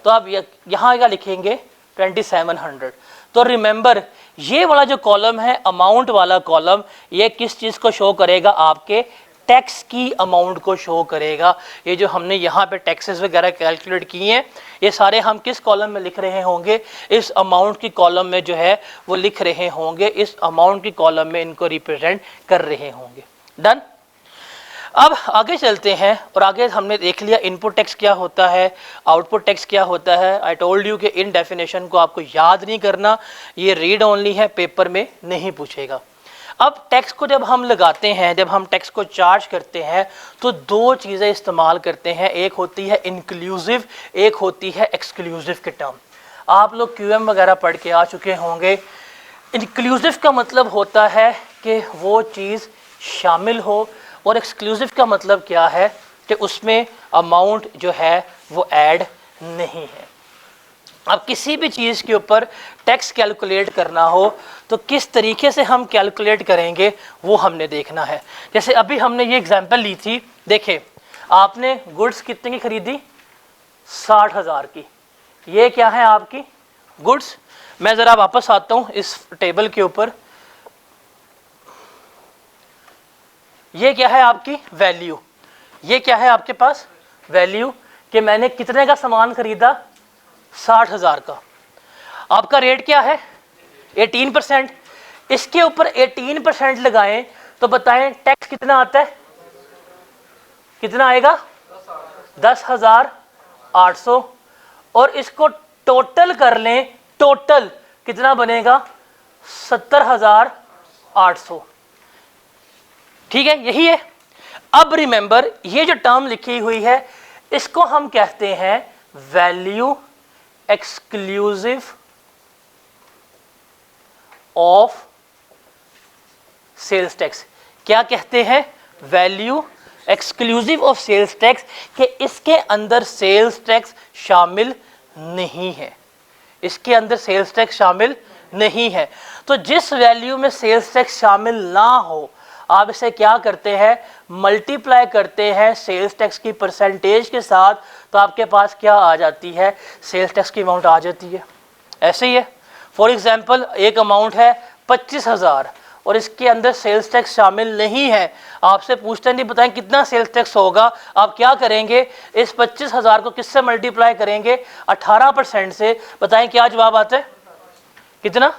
तो आप यहाँ क्या लिखेंगे, 2700। तो रिमेंबर, ये वाला जो कॉलम है, अमाउंट वाला कॉलम, ये किस चीज़ को शो करेगा, आपके टैक्स की अमाउंट को शो करेगा। ये जो हमने यहाँ पे टैक्सेस वगैरह कैलकुलेट किए हैं ये सारे हम किस कॉलम में लिख रहे होंगे, इस अमाउंट की कॉलम में जो है वो लिख रहे होंगे, इस अमाउंट की कॉलम में इनको रिप्रेजेंट कर रहे होंगे। डन। अब आगे चलते हैं और आगे हमने देख लिया इनपुट टैक्स क्या होता है, आउटपुट टैक्स क्या होता है। आई टोल्ड यू कि इन डेफिनेशन को आपको याद नहीं करना, ये रीड ओनली है, पेपर में नहीं पूछेगा। अब टैक्स को जब हम लगाते हैं, जब हम टैक्स को चार्ज करते हैं तो 2 चीज़ें इस्तेमाल करते हैं, एक होती है इंक्लूसिव, एक होती है एक्सक्लूसिव की टर्म। आप लोग QM वगैरह पढ़ के आ चुके होंगे। इंक्लूसिव का मतलब होता है कि वो चीज़ शामिल हो, और एक्सक्लूसिव का मतलब क्या है कि उसमें अमाउंट जो है वो ऐड नहीं है। अब किसी भी चीज़ के ऊपर टैक्स कैलकुलेट करना हो तो किस तरीके से हम कैलकुलेट करेंगे वो हमने देखना है। जैसे अभी हमने ये एग्जांपल ली थी, देखें आपने गुड्स कितने की खरीदी, 60,000 की। ये क्या है आपकी गुड्स। मैं ज़रा वापस आता हूँ इस टेबल के ऊपर। ये क्या है आपकी वैल्यू, ये क्या है आपके पास वैल्यू कि मैंने कितने का सामान खरीदा, 60,000 का। आपका रेट क्या है, 18%। इसके ऊपर 18% लगाएं तो बताएं टैक्स कितना आता है, कितना आएगा, 10,800। और इसको टोटल कर लें, टोटल कितना बनेगा, 70,800। ठीक है, यही है। अब रिमेंबर, ये जो टर्म लिखी हुई है इसको हम कहते हैं value exclusive of sales tax. क्या कहते हैं, value exclusive of sales tax, कि इसके अंदर सेल्स टैक्स शामिल नहीं है, इसके अंदर सेल्स टैक्स शामिल नहीं है। तो जिस वैल्यू में सेल्स टैक्स शामिल ना हो आप इसे क्या करते हैं, मल्टीप्लाई करते हैं सेल्स टैक्स की परसेंटेज के साथ, तो आपके पास क्या आ जाती है, सेल्स टैक्स की अमाउंट आ जाती है। ऐसे ही है। फॉर एग्जांपल एक अमाउंट है 25,000 और इसके अंदर सेल्स टैक्स शामिल नहीं है। आपसे पूछते नहीं बताएं कितना सेल्स टैक्स होगा, आप क्या करेंगे, इस 25,000 को किससे मल्टीप्लाई करेंगे, 18% से। बताएं क्या जवाब आता है, कितना,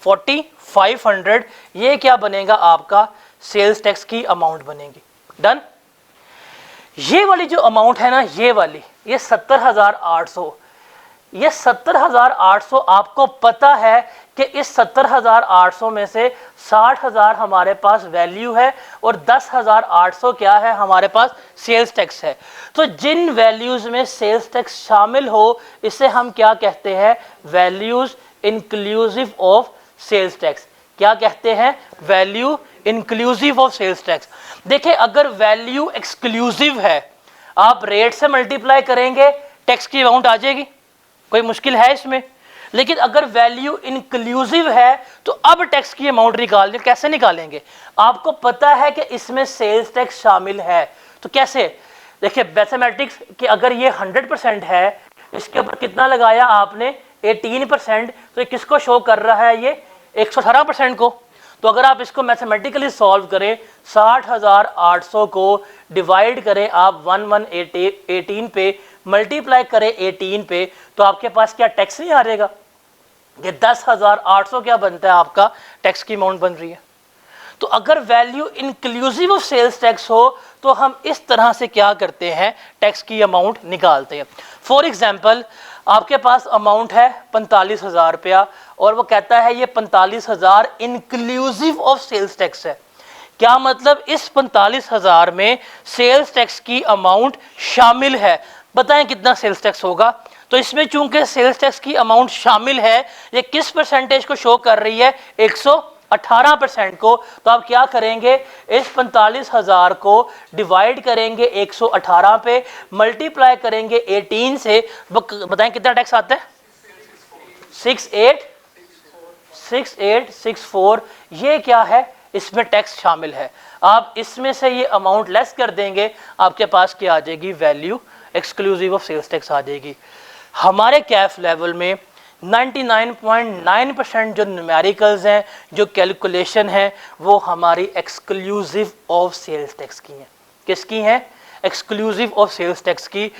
4500। ये क्या बनेगा, आपका सेल्स टैक्स की अमाउंट बनेगी। डन। ये वाली जो अमाउंट है ना, ये वाली, ये 70,800, ये 70,800 आपको पता है कि इस 70,800 में से 60,000 हमारे पास वैल्यू है और 10,800 क्या है हमारे पास सेल्स टैक्स है। तो जिन वैल्यूज़ में सेल्स टैक्स शामिल हो इसे हम क्या कहते हैं, values inclusive of sales tax. क्या कहते हैं, value inclusive of sales tax. देखिए अगर वैल्यू एक्सक्लूसिव है, आप रेट से मल्टीप्लाई करेंगे टैक्स की अमाउंट आ जाएगी, कोई मुश्किल है इसमें। लेकिन अगर वैल्यू इंक्लूसिव है तो अब टैक्स की अमाउंट निकालने, कैसे निकालेंगे, आपको पता है कि इसमें सेल्स टैक्स शामिल है, तो कैसे, देखिए मैथमेटिक्स कि अगर ये 100% है, इसके ऊपर कितना लगाया आपने 18%, तो ये किसको शो कर रहा है, ये 118% को। तो अगर आप इसको मैथमेटिकली सॉल्व करें, 60,800 को डिवाइड करें आप 1118 पे, मल्टीप्लाई करें 18 पे, तो आपके पास क्या टैक्स नहीं आ जाएगा, ये 10,800 क्या बनता है आपका टैक्स की अमाउंट बन रही है। तो अगर value inclusive of sales tax हो तो हम इस तरह से क्या करते हैं, टैक्स की अमाउंट निकालते हैं। फॉर एग्जाम्पल आपके पास अमाउंट है 45,000 रुपया और वो कहता है ये 45,000 इंक्लूसिव ऑफ सेल्स टैक्स है। क्या मतलब, इस 45,000 में सेल्स टैक्स की अमाउंट शामिल है। बताएं कितना सेल्स टैक्स होगा। तो इसमें चूंकि सेल्स टैक्स की अमाउंट शामिल है, ये किस परसेंटेज को शो कर रही है, 118% को। तो आप क्या करेंगे, इस 45,000 को डिवाइड करेंगे 118 पे, मल्टीप्लाई करेंगे 18 से, बताएं कितना टैक्स आता है, 6864। ये क्या है, इसमें टैक्स शामिल है। आप इसमें से ये अमाउंट लेस कर देंगे, आपके पास क्या आ जाएगी, value exclusive of sales tax आ जाएगी। हमारे कैफ लेवल में 99.9% जो न्यूमेरिकल्स हैं, जो कैलकुलेशन है, वो हमारी एक्सक्लूसिव ऑफ सेल्स टैक्स की हैं। किसकी हैं, एक्सक्लूसिव ऑफ सेल्स टैक्स की।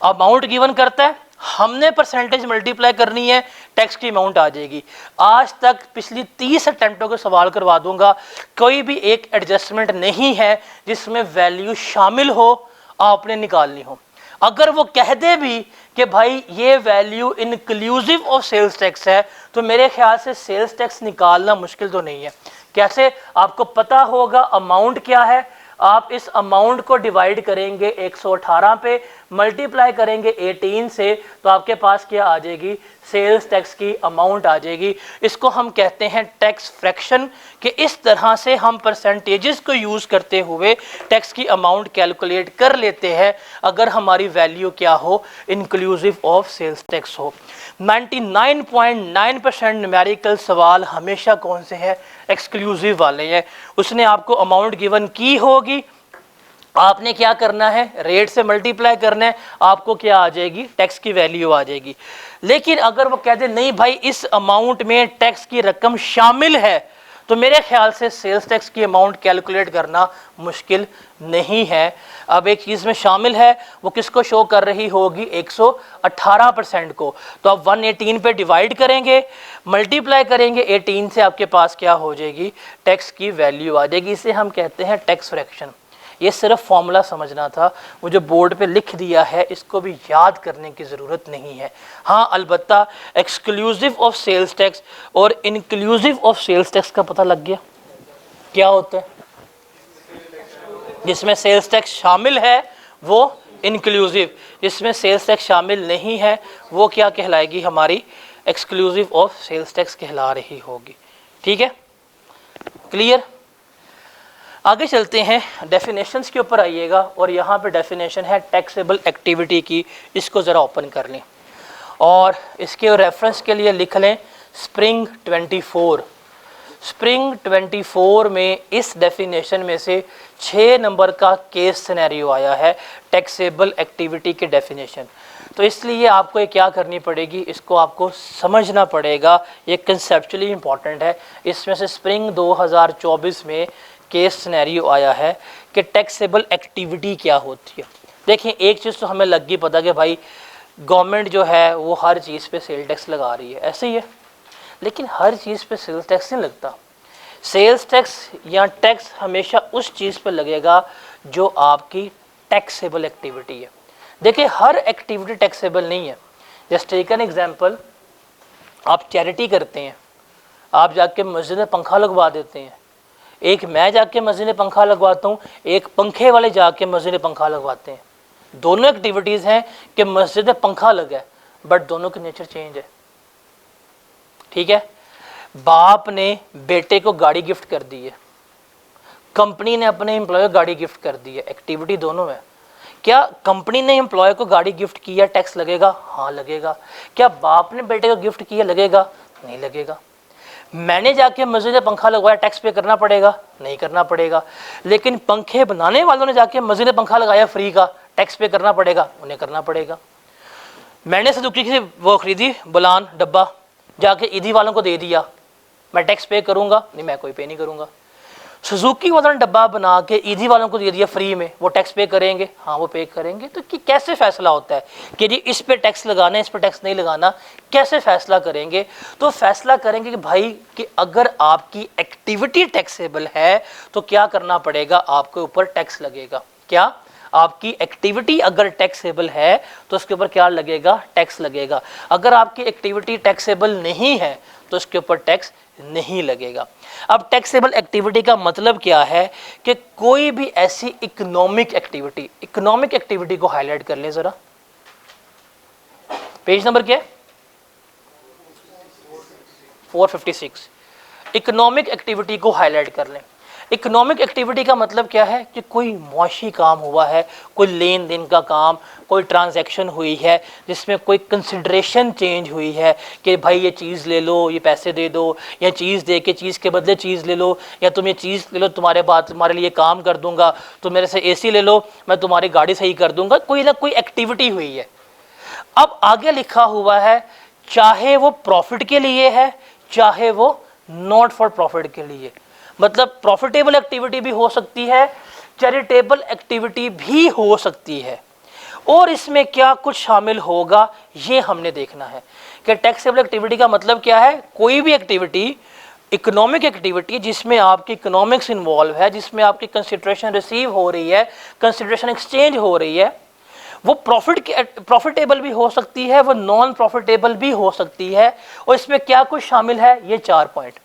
अमाउंट गिवन करता है, हमने परसेंटेज मल्टीप्लाई करनी है, टैक्स की अमाउंट आ जाएगी। आज तक पिछली 30 अटेम्प्टों के सवाल करवा दूंगा, कोई भी एक एडजस्टमेंट नहीं है जिसमें वैल्यू शामिल हो आपने निकालनी हो। अगर वो कह दे भी कि भाई ये value inclusive of sales tax है, तो मेरे ख्याल से सेल्स टैक्स निकालना मुश्किल तो नहीं है। कैसे, आपको पता होगा अमाउंट क्या है, आप इस अमाउंट को डिवाइड करेंगे 118 पे, मल्टीप्लाई करेंगे 18 से, तो आपके पास क्या आ जाएगी, सेल्स टैक्स की अमाउंट आ जाएगी। इसको हम कहते हैं टैक्स फ्रैक्शन, कि इस तरह से हम परसेंटेजेस को यूज़ करते हुए टैक्स की अमाउंट कैलकुलेट कर लेते हैं अगर हमारी वैल्यू क्या हो, इंक्लूसिव ऑफ सेल्स टैक्स हो। 99.9% न्यूमेरिकल सवाल हमेशा कौन से हैं, एक्सक्लूसिव वाले हैं। उसने आपको अमाउंट गिवन की होगी, आपने क्या करना है, रेट से मल्टीप्लाई करना है, आपको क्या आ जाएगी, टैक्स की वैल्यू आ जाएगी। लेकिन अगर वो कह दे नहीं भाई इस अमाउंट में टैक्स की रकम शामिल है, तो मेरे ख्याल से सेल्स टैक्स की अमाउंट कैलकुलेट करना मुश्किल नहीं है। अब एक चीज़ में शामिल है, वो किसको शो कर रही होगी, 118% को। तो आप 118 पे डिवाइड करेंगे, मल्टीप्लाई करेंगे 18 से, आपके पास क्या हो जाएगी, टैक्स की वैल्यू आ जाएगी। इसे हम कहते हैं टैक्स फ्रैक्शन। ये सिर्फ फॉर्मूला समझना था, वो जो बोर्ड पे लिख दिया है इसको भी याद करने की ज़रूरत नहीं है। हाँ अलबत्ता एक्सक्लूसिव ऑफ सेल्स टैक्स और इंक्लूसिव ऑफ सेल्स टैक्स का पता लग गया क्या होता है। जिसमें सेल्स टैक्स शामिल है वो इंक्लूसिव, जिसमें सेल्स टैक्स शामिल नहीं है वो क्या कहलाएगी, हमारी एक्सक्लूसिव ऑफ सेल्स टैक्स कहला रही होगी। ठीक है, क्लियर। आगे चलते हैं, डेफिनेशंस के ऊपर आइएगा, और यहाँ पे डेफिनेशन है टैक्सेबल एक्टिविटी की। इसको ज़रा ओपन कर लें और इसके रेफरेंस के लिए लिख लें स्प्रिंग 24। स्प्रिंग 24 में इस डेफिनेशन में से 6 नंबर का केस सिनेरियो आया है टैक्सेबल एक्टिविटी के डेफिनेशन। तो इसलिए आपको ये क्या करनी पड़ेगी, इसको आपको समझना पड़ेगा, ये कंसेप्चुअली इम्पॉर्टेंट है। इसमें से स्प्रिंग 2024 में केस सिनेरियो आया है कि टैक्सेबल एक्टिविटी क्या होती है। देखिए एक चीज़ तो हमें लग गई पता कि भाई गवर्नमेंट जो है वो हर चीज़ पे सेल टैक्स लगा रही है, ऐसे ही है। लेकिन हर चीज़ पे सेल्स टैक्स नहीं लगता। सेल्स टैक्स या टैक्स हमेशा उस चीज़ पे लगेगा जो आपकी टैक्सेबल एक्टिविटी है। देखिए हर एक्टिविटी टैक्सेबल नहीं है। जस्ट टेक एन एग्जांपल, आप चैरिटी करते हैं, आप जाके मस्जिद में पंखा लगवा देते हैं, एक मैं जाके मस्जिद में पंखा लगवाता हूँ, एक पंखे वाले जाके मस्जिद में पंखा लगवाते हैं। दोनों एक्टिविटीज़ हैं कि मस्जिद में पंखा लगा है, बट दोनों की नेचर चेंज है। ठीक है, बाप ने बेटे को गाड़ी गिफ्ट कर दी है, कंपनी ने अपने एम्प्लॉय को गाड़ी गिफ्ट कर दी है, एक्टिविटी दोनों है। क्या कंपनी ने एम्प्लॉय को गाड़ी गिफ्ट किया टैक्स लगेगा? हाँ लगेगा। क्या बाप ने बेटे को गिफ्ट किया लगेगा? नहीं लगेगा। मैंने जाके मस्जिद में पंखा लगवाया, टैक्स पे करना पड़ेगा? नहीं करना पड़ेगा। लेकिन पंखे बनाने वालों ने जाके मस्जिद में पंखा लगाया फ्री का, टैक्स पे करना पड़ेगा? उन्हें करना पड़ेगा। मैंने सुजुकी से वो खरीदी बुलान डब्बा, जाके ईदी वालों को दे दिया, मैं टैक्स पे करूंगा? नहीं, मैं कोई पे नहीं करूंगा। सुजुकी वालों ने डब्बा बना के ईदी वालों को दे दिया फ्री में, वो टैक्स पे करेंगे? हाँ वो पे करेंगे। तो कि कैसे फैसला होता है कि जी इस पे टैक्स लगाना है, इस पे टैक्स नहीं लगाना? कैसे फैसला करेंगे? तो फैसला करेंगे कि भाई कि अगर आपकी एक्टिविटी टैक्सेबल है तो क्या करना पड़ेगा, आपके ऊपर टैक्स लगेगा। क्या आपकी एक्टिविटी अगर टैक्सेबल है तो उसके ऊपर क्या लगेगा? टैक्स लगेगा। अगर आपकी एक्टिविटी टैक्सेबल नहीं है तो उसके ऊपर टैक्स नहीं लगेगा। अब टैक्सेबल एक्टिविटी का मतलब क्या है कि कोई भी ऐसी इकोनॉमिक एक्टिविटी को हाईलाइट कर लें जरा। पेज नंबर क्या है? 456। इकोनॉमिक एक्टिविटी को हाईलाइट कर लें। इकोनॉमिक एक्टिविटी का मतलब क्या है कि कोई मुआशी काम हुआ है, कोई लेन देन का काम, कोई ट्रांजैक्शन हुई है जिसमें कोई कंसिडरेशन चेंज हुई है कि भाई ये चीज़ ले लो, ये पैसे दे दो, या चीज़ दे के चीज़ के बदले चीज़ ले लो, या तुम ये चीज़ ले लो, तुम्हारे लिए काम कर दूंगा, तुम मेरे से एसी ले लो, मैं तुम्हारी गाड़ी सही कर दूंगा। कोई ना कोई एक्टिविटी हुई है। अब आगे लिखा हुआ है चाहे वो प्रॉफिट के लिए है, चाहे वो नॉट फॉर प्रॉफिट के लिए। मतलब प्रॉफिटेबल एक्टिविटी भी हो सकती है, चैरिटेबल एक्टिविटी भी हो सकती है। और इसमें क्या कुछ शामिल होगा ये हमने देखना है कि टैक्सेबल एक्टिविटी का मतलब क्या है। कोई भी एक्टिविटी, इकोनॉमिक एक्टिविटी जिसमें आपकी इकोनॉमिक्स इन्वॉल्व है, जिसमें आपकी कंसिडरेशन रिसीव हो रही है, कंसिडरेशन एक्सचेंज हो रही है, वो प्रॉफिटेबल भी हो सकती है, वो नॉन प्रॉफिटेबल भी हो सकती है। और इसमें क्या कुछ शामिल है, ये 4 पॉइंट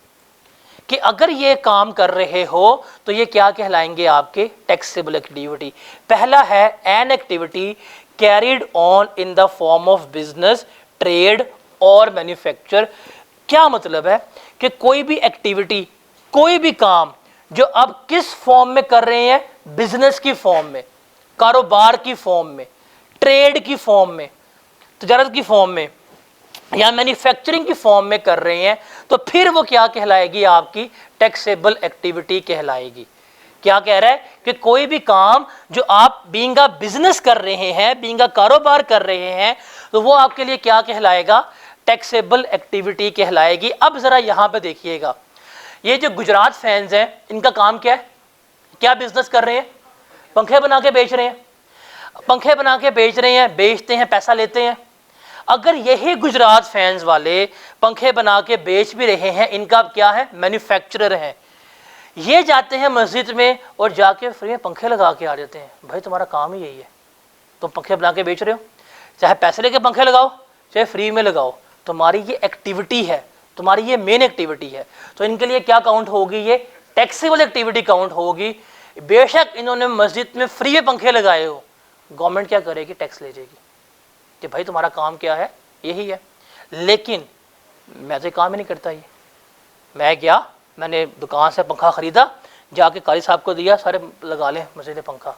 कि अगर ये काम कर रहे हो तो ये क्या कहलाएंगे आपके टैक्सेबल एक्टिविटी। पहला है an activity carried on in the form of business, trade और मैन्युफैक्चर। क्या मतलब है कि कोई भी एक्टिविटी, कोई भी काम जो आप किस फॉर्म में कर रहे हैं, बिजनेस की फॉर्म में, कारोबार की फॉर्म में, ट्रेड की फॉर्म में, तजारत की फॉर्म में या मैन्युफैक्चरिंग की फॉर्म में कर रहे हैं, तो फिर वो क्या कहलाएगी, आपकी टैक्सेबल एक्टिविटी कहलाएगी। क्या कह रहा है कि कोई भी काम जो आप बीइंग अ बिजनेस कर रहे हैं, बीइंग अ कारोबार कर रहे हैं, तो वो आपके लिए क्या कहलाएगा, टैक्सेबल एक्टिविटी कहलाएगी। अब जरा यहां पे देखिएगा, ये जो गुजरात फैंस हैं इनका काम क्या है, क्या बिजनेस कर रहे हैं, पंखे बना के बेच रहे हैं, पंखे बना के बेच रहे हैं, बेचते हैं, पैसा लेते हैं। अगर यही गुजरात फैंस वाले पंखे बना के बेच भी रहे हैं, इनका क्या है, मैन्युफैक्चरर हैं, ये जाते हैं मस्जिद में और जाके फ्री में पंखे लगा के आ जाते हैं। भाई तुम्हारा काम ही यही है, तुम पंखे बना के बेच रहे हो, चाहे पैसे लेके पंखे लगाओ चाहे फ्री में लगाओ, तुम्हारी ये एक्टिविटी है, तुम्हारी ये मेन एक्टिविटी है। तो इनके लिए क्या काउंट होगी, ये टैक्सेबल एक्टिविटी काउंट होगी। बेशक इन्होंने मस्जिद में फ्री में पंखे लगाए हो, गवर्नमेंट क्या करेगी, टैक्स ले जाएगी कि भाई तुम्हारा काम क्या है, यही है। लेकिन मैं तो काम ही नहीं करता, ये मैं गया, मैंने दुकान से पंखा खरीदा, जाके कारी साहब को दिया, सारे लगा लें मस्जिद में पंखा,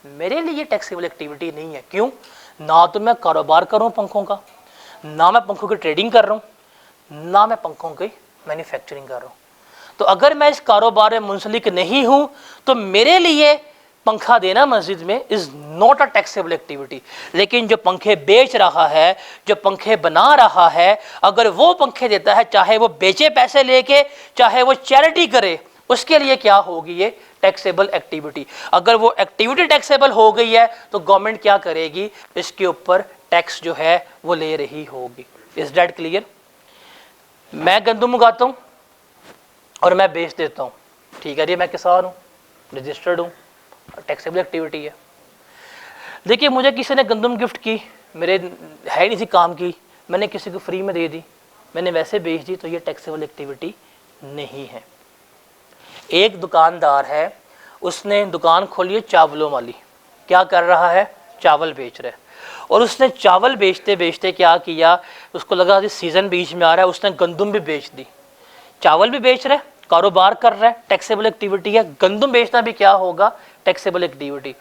मेरे लिए टैक्सेबल एक्टिविटी नहीं है। क्यों, ना तो मैं कारोबार कर रहा हूँ पंखों का, ना मैं पंखों की ट्रेडिंग कर रहा हूँ, ना मैं पंखों की मैन्युफैक्चरिंग कर रहा हूँ। तो अगर मैं इस कारोबार में मुंसलिक नहीं हूँ तो मेरे लिए पंखा देना मस्जिद में is not a taxable activity. लेकिन जो पंखे बेच रहा है, जो पंखे बना रहा है, अगर वो पंखे देता है, चाहे वो बेचे पैसे लेके, चाहे वो चैरिटी करे, उसके लिए क्या होगी, ये टैक्सेबल एक्टिविटी। अगर वो एक्टिविटी टैक्सेबल हो गई है तो गवर्नमेंट क्या करेगी, इसके ऊपर टैक्स जो है वो ले रही होगी। Is that clear. मैं गंदम उगाता हूँ और मैं बेच देता हूँ, ठीक है जी, मैं किसान हूँ, रजिस्टर्ड हूँ, टैक्सेबल एक्टिविटी है। देखिए मुझे किसी ने गंदम गिफ्ट की, मेरे है नहीं सी काम की, मैंने किसी को फ्री में दे दी, मैंने वैसे बेच दी, तो ये टैक्सेबल एक्टिविटी नहीं है। एक दुकानदार है, उसने दुकान खोली है चावलों वाली, क्या कर रहा है, चावल बेच रहा है, और उसने चावल बेचते बेचते क्या किया, उसको लगा कि सीज़न बीच में आ रहा है, उसने गंदुम भी बेच दी। चावल भी बेच रहा है, कारोबार कर रहा है, टैक्सेबल एक्टिविटी है। गंदुम बेचना भी क्या होगा, टैक्सेबल एक्टिविटी।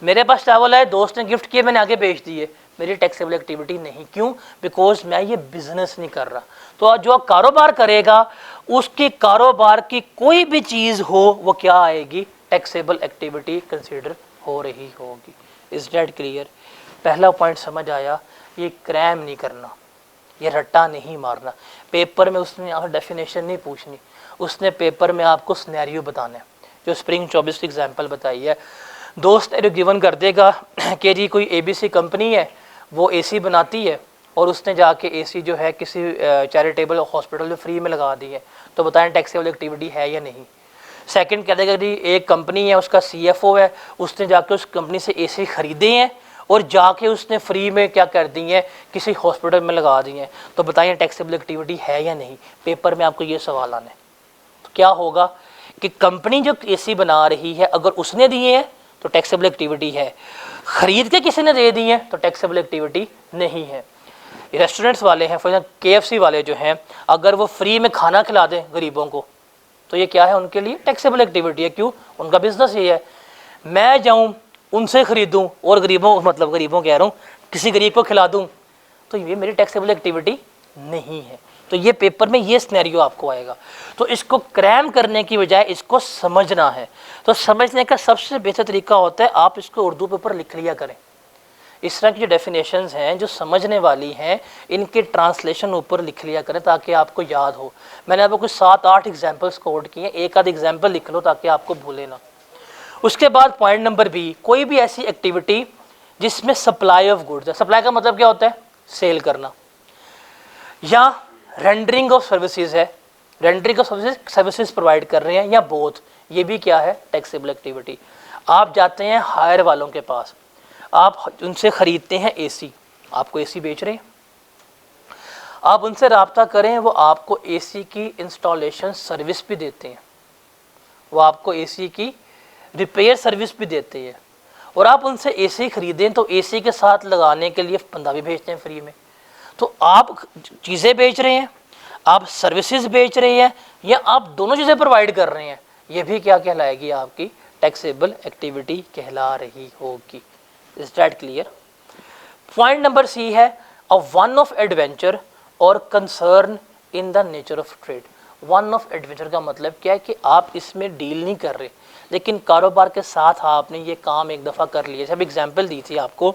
मेरे पास चावल है, दोस्त ने गिफ्ट किए, मैंने आगे बेच दिए, मेरी टैक्सेबल एक्टिविटी नहीं। क्यों, बिकॉज मैं ये बिजनेस नहीं कर रहा। तो जो कारोबार करेगा उसके कारोबार की कोई भी चीज़ हो वो क्या आएगी, टैक्सेबल एक्टिविटी कंसिडर हो रही होगी। Is that clear? पहला पॉइंट समझ आया, ये क्रैम नहीं करना, ये रट्टा नहीं मारना। पेपर में उसने यहाँ डेफिनेशन नहीं पूछनी, उसने पेपर में आपको सिनेरियो बताना है। जो स्प्रिंग 24 की एग्जांपल बताई है, दोस्त जो गिवन कर देगा कि जी कोई ABC कंपनी है, वो AC बनाती है और उसने जाके AC जो है किसी चैरिटेबल हॉस्पिटल में फ्री में लगा दी है, तो बताएं टैक्सेबल एक्टिविटी है या नहीं। सेकंड कह देगा जी एक कंपनी है, उसका CFO है, उसने जाके उस कंपनी से AC खरीदे हैं और जाके उसने फ्री में क्या कर दी है, किसी हॉस्पिटल में लगा दी हैं, तो बताइए टैक्सेबल एक्टिविटी है या नहीं। पेपर में आपको ये सवाल आना है। तो क्या होगा कि कंपनी जो AC बना रही है, अगर उसने दिए हैं तो टैक्सेबल एक्टिविटी है, खरीद के किसी ने दे दी है तो टैक्सेबल एक्टिविटी नहीं है। रेस्टोरेंट्स वाले हैं, फॉर एग्जाम्पल KFC वाले जो हैं, अगर वो फ्री में खाना खिला दें गरीबों को तो ये क्या है, उनके लिए टैक्सेबल एक्टिविटी है। क्यों, उनका बिजनेस ये है। मैं जाऊं उनसे खरीदूं और गरीबों, मतलब गरीबों कह रहा हूँ, किसी गरीब को खिला दूं, तो ये मेरी टैक्सेबल एक्टिविटी नहीं है। तो ये पेपर में ये सिनेरियो आपको आएगा। तो इसको क्रैम करने की बजाय इसको समझना है। तो समझने का सबसे बेहतर तरीका होता है आप इसको उर्दू पेपर लिख लिया करें। इस तरह की जो डेफिनेशंस हैं जो समझने वाली हैं, इनके ट्रांसलेशन ऊपर लिख लिया करें ताकि आपको याद हो। मैंने आपको कुछ 7-8 एग्जाम्पल्स कोड किए, एक आध एग्जाम्पल लिख लो ताकि आपको भूले ना। उसके बाद पॉइंट नंबर B, कोई भी ऐसी एक्टिविटी जिसमें सप्लाई ऑफ गुड्स है। सप्लाई का मतलब क्या होता है, सेल करना, या रेंडरिंग ऑफ सर्विसेज है, रेंडरिंग ऑफ सर्विसेज प्रोवाइड कर रहे हैं, या बोथ, ये भी क्या है, टैक्सेबल एक्टिविटी। आप जाते हैं हायर वालों के पास, आप उनसे खरीदते हैं AC, आपको AC बेच रहे हैं, आप उनसे रब्ता करें, वो आपको AC की इंस्टॉलेशन सर्विस भी देते हैं, वो आपको AC की रिपेयर सर्विस भी देते हैं, और आप उनसे AC खरीदें तो AC के साथ लगाने के लिए बंदा भी भेजते हैं फ्री में। तो आप चीज़ें बेच रहे हैं, आप सर्विसेज बेच रहे हैं, या आप दोनों चीज़ें प्रोवाइड कर रहे हैं, ये भी क्या कहलाएगी, आपकी टैक्सेबल एक्टिविटी कहला रही होगी। Is that clear? Point number C है, अ वन ऑफ एडवेंचर और concern in the nature of trade. One of adventure का मतलब क्या है कि आप इसमें डील नहीं कर रहे, लेकिन कारोबार के साथ आपने ये काम एक दफ़ा कर लिया। जब एग्जाम्पल दी थी आपको,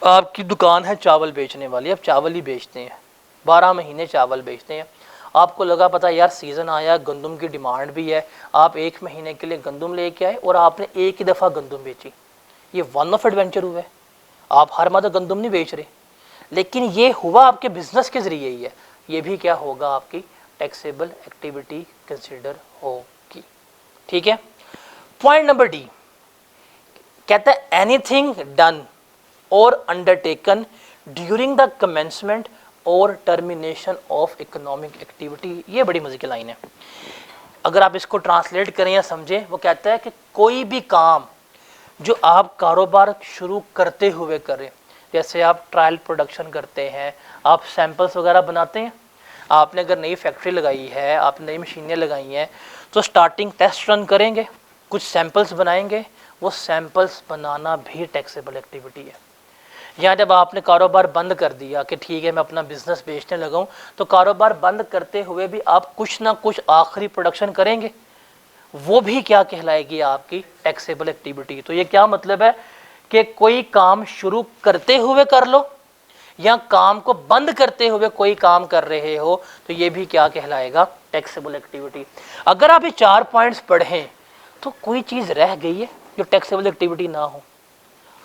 आपकी दुकान है चावल बेचने वाली, आप चावल ही बेचते हैं, 12 महीने चावल बेचते हैं, आपको लगा पता यार सीज़न आया, गंदम की डिमांड भी है, आप 1 महीने के लिए गंदम लेके आए और आपने एक ही दफ़ा गंदम बेची, ये वन ऑफ एडवेंचर हुआ है। आप हर महीने गंदम नहीं बेच रहे, लेकिन ये हुआ आपके बिजनेस के ज़रिए ही है, ये भी क्या होगा, आपकी टैक्सेबल एक्टिविटी कंसिडर होगी। ठीक है। पॉइंट नंबर D कहता है, एनीथिंग डन और अंडरटेकन ड्यूरिंग द कमेंसमेंट और टर्मिनेशन ऑफ इकोनॉमिक एक्टिविटी। ये बड़ी मजे की लाइन है, अगर आप इसको ट्रांसलेट करें या समझें, वो कहता है कि कोई भी काम जो आप कारोबार शुरू करते हुए करें, जैसे आप ट्रायल प्रोडक्शन करते हैं, आप सैंपल्स वगैरह बनाते हैं, आपने अगर नई फैक्ट्री लगाई है, आप नई मशीनें लगाई हैं, तो स्टार्टिंग टेस्ट रन करेंगे, कुछ सैंपल्स बनाएंगे, वो सैंपल्स बनाना भी टैक्सेबल एक्टिविटी है। या जब आपने कारोबार बंद कर दिया कि ठीक है मैं अपना बिजनेस बेचने लगा हूँ, तो कारोबार बंद करते हुए भी आप कुछ ना कुछ आखिरी प्रोडक्शन करेंगे, वो भी क्या कहलाएगी, आपकी टैक्सेबल एक्टिविटी। तो ये क्या मतलब है कि कोई काम शुरू करते हुए कर लो या काम को बंद करते हुए कोई काम कर रहे हो, तो ये भी क्या कहलाएगा, टैक्सेबल एक्टिविटी। अगर आप ये 4 पॉइंट्स पढ़ें तो कोई चीज़ रह गई है जो टैक्सेबल एक्टिविटी ना हो।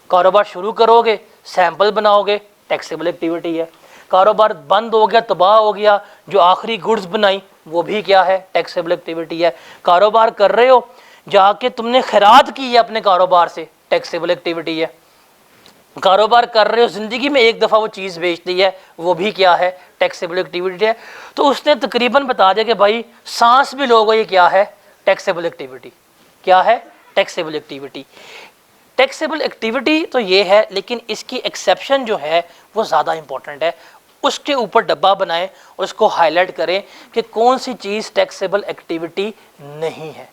कारोबार शुरू करोगे, सैंपल बनाओगे, टैक्सेबल एक्टिविटी है। कारोबार बंद हो गया, तबाह हो गया, जो आखिरी गुड्स बनाई वो भी क्या है, टैक्सेबल एक्टिविटी है। कारोबार कर रहे हो, जाके तुमने खैरात की है अपने कारोबार से, टैक्सेबल एक्टिविटी है। कारोबार कर रहे हो, ज़िंदगी में एक दफ़ा वो चीज़ बेच दी है, वो भी क्या है, टैक्सेबल एक्टिविटी है। तो उसने तकरीबन बता दिया कि भाई सांस भी लोगे, ये क्या है, टैक्सेबल एक्टिविटी। क्या है, टैक्सेबल एक्टिविटी। टैक्सेबल एक्टिविटी तो ये है, लेकिन इसकी एक्सेप्शन जो है वो ज़्यादा इंपॉर्टेंट है। उसके ऊपर डब्बा बनाएं, उसको हाईलाइट करें कि कौन सी चीज़ टैक्सेबल एक्टिविटी नहीं है।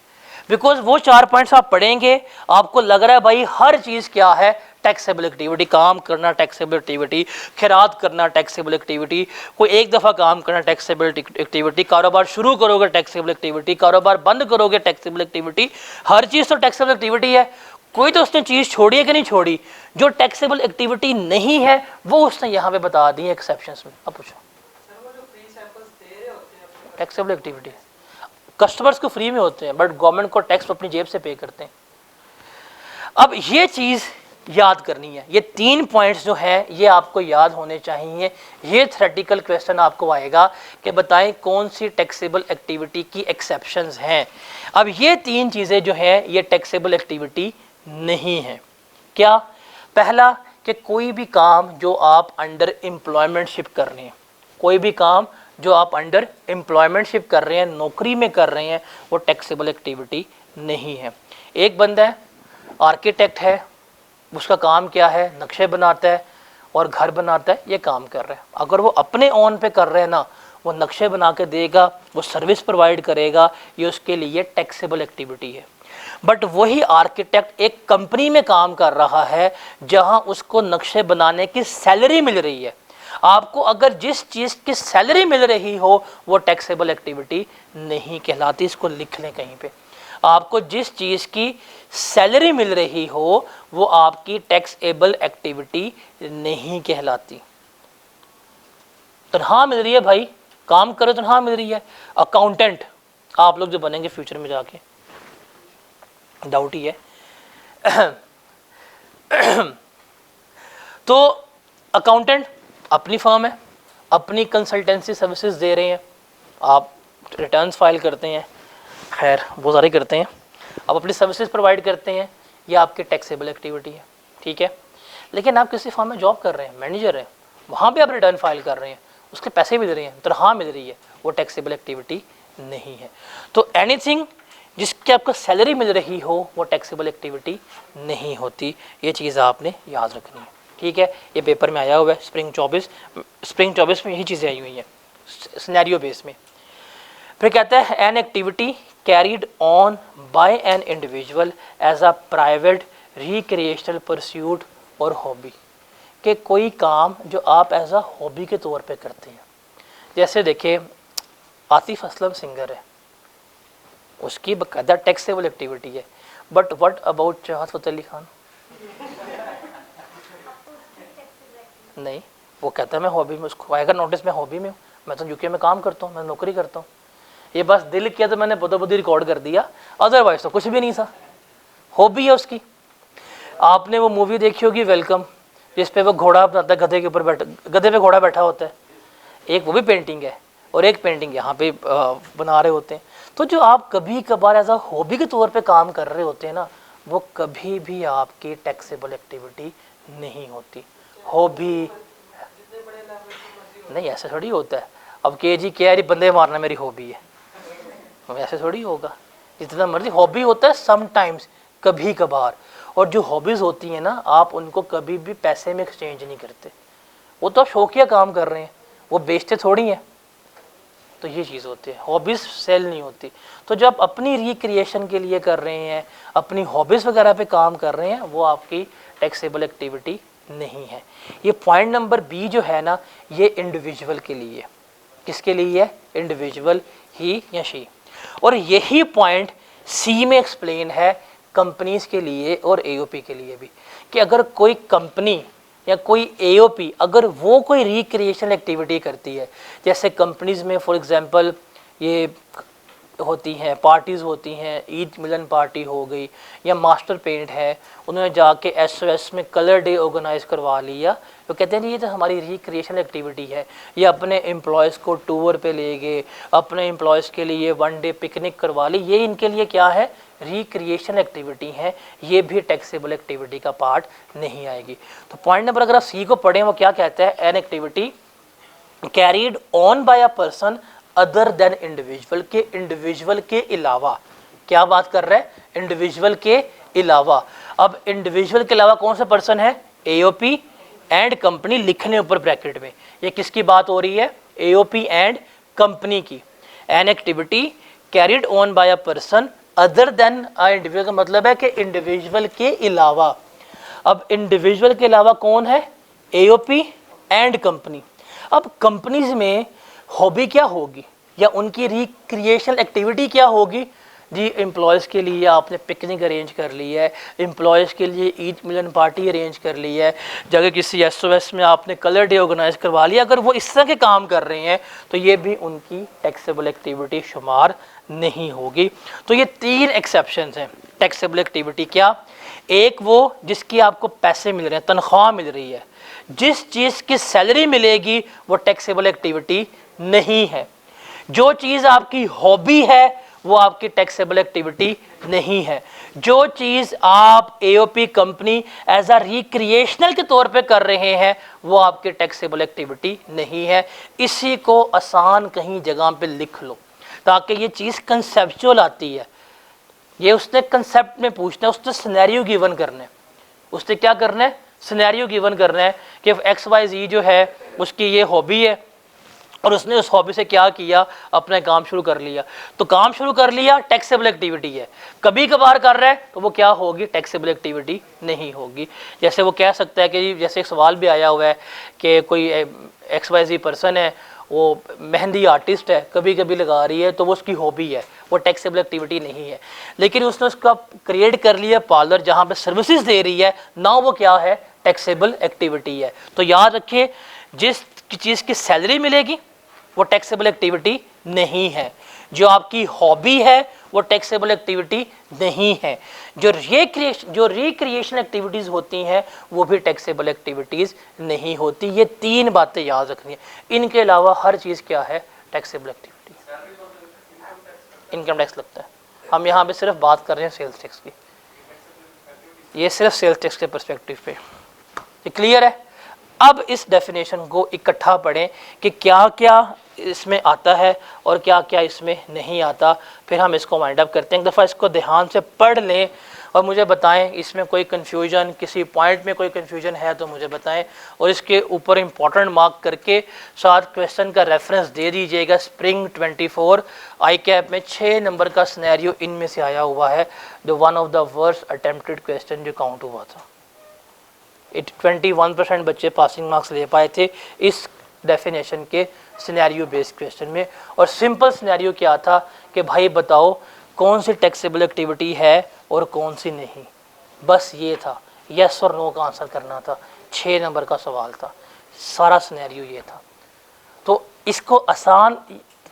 बिकॉज वो 4 पॉइंट्स आप पढ़ेंगे, आपको लग रहा है भाई हर चीज़ क्या है, टैक्सेबल एक्टिविटी। काम करना टैक्सेबल एक्टिविटी, खैरात करना टैक्सेबल एक्टिविटी, कोई एक दफ़ा काम करना टैक्सेबल एक्टिविटी, कारोबार शुरू करोगे टैक्सेबल एक्टिविटी, कारोबार बंद करोगे टैक्सेबल एक्टिविटी। हर चीज़ तो टैक्सेबल एक्टिविटी है। कोई तो उसने चीज़ छोड़ी है कि नहीं छोड़ी? जो टैक्सेबल एक्टिविटी नहीं है वो उसने यहाँ पे बता दी है एक्सेप्शंस में। अब पूछो, टैक्सेबल एक्टिविटी कस्टमर्स को फ्री में होते हैं, बट गवर्नमेंट को टैक्स अपनी जेब से पे करते हैं। अब ये चीज़ याद करनी है, ये 3 पॉइंट्स जो हैं ये आपको याद होने चाहिए। ये थ्योरेटिकल क्वेश्चन आपको आएगा कि बताएं कौन सी टैक्सेबल एक्टिविटी की एक्सेप्शंस हैं। अब ये 3 चीज़ें जो हैं ये टैक्सेबल एक्टिविटी नहीं है। क्या? पहला कि कोई भी काम जो आप अंडर एम्प्लॉयमेंटशिप कर रहे हैं, कोई भी काम जो आप अंडर एम्प्लॉयमेंटशिप कर रहे हैं, नौकरी में कर रहे हैं, वो टैक्सेबल एक्टिविटी नहीं है। एक बंदा है, आर्किटेक्ट है, उसका काम क्या है, नक्शे बनाता है और घर बनाता है, ये काम कर रहा है। अगर वो अपने ओन पे कर रहे हैं ना, वो नक्शे बना के देगा, वो सर्विस प्रोवाइड करेगा, ये उसके लिए टैक्सेबल एक्टिविटी है। बट वही आर्किटेक्ट एक कंपनी में काम कर रहा है जहां उसको नक्शे बनाने की सैलरी मिल रही है। आपको अगर जिस चीज़ की सैलरी मिल रही हो वो टैक्सेबल एक्टिविटी नहीं कहलाती। इसको लिख लें कहीं पे, आपको जिस चीज़ की सैलरी मिल रही हो वो आपकी टैक्सेबल एक्टिविटी नहीं कहलाती। तनख्वाह मिल रही है भाई, काम करो, तनख्वाह मिल रही है। अकाउंटेंट आप लोग जो बनेंगे फ्यूचर में जाके, डाउट ही है तो अकाउंटेंट अपनी फर्म है, अपनी कंसल्टेंसी सर्विसेज दे रहे हैं, आप रिटर्न्स फाइल करते हैं, खैर वो सारे करते हैं, आप अपनी सर्विसेज प्रोवाइड करते हैं, ये आपकी टैक्सेबल एक्टिविटी है। ठीक है, लेकिन आप किसी फर्म में जॉब कर रहे हैं, मैनेजर हैं, वहाँ पे आप रिटर्न फाइल कर रहे हैं, उसके पैसे मिल रहे हैं, तनख्वाह मिल रही है, वो टैक्सेबल एक्टिविटी नहीं है। तो एनीथिंग जिसकी आपको सैलरी मिल रही हो वो टैक्सेबल एक्टिविटी नहीं होती। ये चीज़ आपने याद रखनी है। ठीक है, ये पेपर में आया हुआ है, स्प्रिंग 24 में यही चीज़ें आई हुई हैं सिनेरियो बेस में। फिर कहता है an activity carried on by an individual as a private recreational pursuit और हॉबी, कि कोई काम जो आप एज अ हॉबी के तौर पे करते हैं। जैसे देखिए आतिफ असलम सिंगर है, उसकी बाकायदा टैक्सेबल एक्टिविटी है, बट व्हाट अबाउट चाहत फतेह अली खान? नहीं, वो कहता है मैं हॉबी में, उसको आएगा नोटिस मैं हॉबी में हूँ, मैं तो यूके में काम करता हूँ, मैं नौकरी करता हूँ, ये बस दिल किया तो मैंने बुद्ध रिकॉर्ड कर दिया, अदरवाइज तो कुछ भी नहीं था, हॉबी है उसकी। आपने वो मूवी देखी होगी वेलकम, जिस पे वो घोड़ा बनाता है, गधे के ऊपर बैठा, गधे पे घोड़ा बैठा होता है, एक वो भी पेंटिंग है और एक पेंटिंग यहाँ पे बना रहे होते हैं। तो जो आप कभी कभार एज अ हॉबी के तौर पे काम कर रहे होते हैं ना, वो कभी भी आपकी टैक्सेबल एक्टिविटी नहीं होती। हॉबी नहीं, ऐसे थोड़ी होता है। अब केजी क्या है, बंदे मारना मेरी हॉबी है, वैसे थोड़ी होगा। जितना मर्जी हॉबी होता है समटाइम्स, कभी कभार। और जो हॉबीज़ होती हैं ना, आप उनको कभी भी पैसे में एक्सचेंज नहीं करते, वो तो आप शौकिया काम कर रहे हैं, वो बेचते थोड़ी हैं। तो ये चीज़ होती है, हॉबीज़ सेल नहीं होती। तो जब अपनी रिक्रिएशन के लिए कर रहे हैं, अपनी हॉबीज़ वगैरह पे काम कर रहे हैं, वो आपकी टैक्सेबल एक्टिविटी नहीं है। ये पॉइंट नंबर बी जो है ना, ये इंडिविजुअल के लिए, किसके लिए है? इंडिविजुअल, ही या शी। और यही पॉइंट सी में एक्सप्लेन है कंपनीज के लिए और एओपी के लिए भी, कि अगर कोई कंपनी या कोई एओपी अगर वो कोई रिक्रिएशन एक्टिविटी करती है, जैसे कंपनीज में फॉर एग्जांपल ये होती हैं, पार्टीज़ होती हैं, ईद मिलन पार्टी हो गई या मास्टर पेंट है, उन्होंने जाके एसओएस में कलर डे ऑर्गेनाइज करवा लिया, तो कहते हैं ये तो हमारी रिक्रिएशन एक्टिविटी है। या अपने एम्प्लॉयज़ को टूर पे ले गए, अपने एम्प्लॉयज़ के लिए 1 डे पिकनिक करवा ली, ये इनके लिए क्या है? रिक्रिएशन एक्टिविटी हैं, ये भी टैक्सेबल एक्टिविटी का पार्ट नहीं आएगी। तो पॉइंट नंबर अगर आप सी को पढ़ें, वो क्या कहता है, an activity carried on by a person other than individual, के इंडिविजुअल के अलावा, क्या बात कर रहा है, इंडिविजुअल के अलावा। अब इंडिविजुअल के अलावा कौन सा पर्सन है, एओपी एंड कंपनी, लिखने ऊपर ब्रैकेट में, ये किसकी बात हो रही है, एओपी एंड कंपनी की। An activity carried on by a person other than a individual का मतलब है कि इंडिविजुअल के अलावा। अब इंडिविजुअल के अलावा कौन है, एओपी एंड कंपनी। अब कंपनीज में हॉबी क्या होगी या उनकी रिक्रिएशनल एक्टिविटी क्या होगी जी, एम्प्लॉयज़ के लिए आपने पिकनिक अरेंज कर ली है, एम्प्लॉयज़ के लिए ईद मिलन पार्टी अरेंज कर ली है, जगह किसी एसओएस में आपने कलर डे ऑर्गेनाइज करवा लिया। अगर वो इस तरह के काम कर रहे हैं तो ये भी उनकी टैक्सेबल एक्टिविटी शुमार नहीं होगी। तो ये 3 एक्सेप्शंस हैं टैक्सेबल एक्टिविटी। क्या, एक वो जिसकी आपको पैसे मिल रहे हैं, तनख्वाह मिल रही है, जिस चीज़ की सैलरी मिलेगी वो टैक्सेबल एक्टिविटी नहीं है। जो चीज़ आपकी हॉबी है वो आपकी टैक्सेबल एक्टिविटी नहीं है। जो चीज़ आप AOP company as a recreational के तौर पे कर रहे हैं वो आपकी टैक्सेबल एक्टिविटी नहीं है। इसी को आसान कहीं जगह पे लिख लो ताकि ये चीज़ कंसेप्चुअल आती है। ये उसने कंसेप्ट में पूछना है, उसने सिनेरियो गिवन करना है, उसने क्या करना है, सिनेरियो गिवन करना है कि XYZ जो है उसकी ये हॉबी है और उसने उस हॉबी से क्या किया, अपना काम शुरू कर लिया। तो काम शुरू कर लिया, टैक्सेबल एक्टिविटी है। कभी कभार कर रहा है तो वो क्या होगी, टैक्सेबल एक्टिविटी नहीं होगी। जैसे वो कह सकता है कि जैसे एक सवाल भी आया हुआ है कि कोई XYZ पर्सन है, वो मेहंदी आर्टिस्ट है, कभी कभी लगा रही है, तो वो उसकी हॉबी है, वो टैक्सेबल एक्टिविटी नहीं है। लेकिन उसने उसका क्रिएट कर लिया पार्लर जहाँ पे सर्विसेज दे रही है ना, वो क्या है, टैक्सेबल एक्टिविटी है। तो याद रखिए, जिस चीज़ की सैलरी मिलेगी वो टैक्सेबल एक्टिविटी नहीं है, जो आपकी हॉबी है वो टैक्सेबल एक्टिविटी नहीं है, जो रिक्रिएशन एक्टिविटीज़ होती हैं वो भी टैक्सेबल एक्टिविटीज़ नहीं होती। ये 3 बातें याद रखनी है। इनके अलावा हर चीज़ क्या है, टैक्सेबल एक्टिविटी। इनकम टैक्स लगता है, हम यहाँ पे सिर्फ बात कर रहे हैं सेल्स टैक्स की, ये सिर्फ सेल्स टैक्स के पर्सपेक्टिव पे। ये क्लियर है। अब इस डेफिनेशन को इकट्ठा पढ़ें कि क्या क्या इसमें आता है और क्या क्या इसमें नहीं आता, फिर हम इसको वाइंड अप करते हैं। एक दफ़ा इसको ध्यान से पढ़ लें और मुझे बताएं इसमें कोई कन्फ्यूजन, किसी पॉइंट में कोई कन्फ्यूजन है तो मुझे बताएं, और इसके ऊपर इम्पॉर्टेंट मार्क करके साथ क्वेश्चन का रेफरेंस दे दीजिएगा। स्प्रिंग 24 आई कैप में 6 नंबर का सिनेरियो इनमें से आया हुआ है, जो one of the worst attempted question जो काउंट हुआ था। 21% बच्चे पासिंग मार्क्स ले पाए थे इस डेफिनेशन के सिनेरियो बेस्ड क्वेश्चन में। और सिंपल सिनेरियो क्या था कि भाई बताओ कौन सी टैक्सेबल एक्टिविटी है और कौन सी नहीं, बस ये था, यस और नो का आंसर करना था। 6 नंबर का सवाल था, सारा सिनेरियो ये था। तो इसको आसान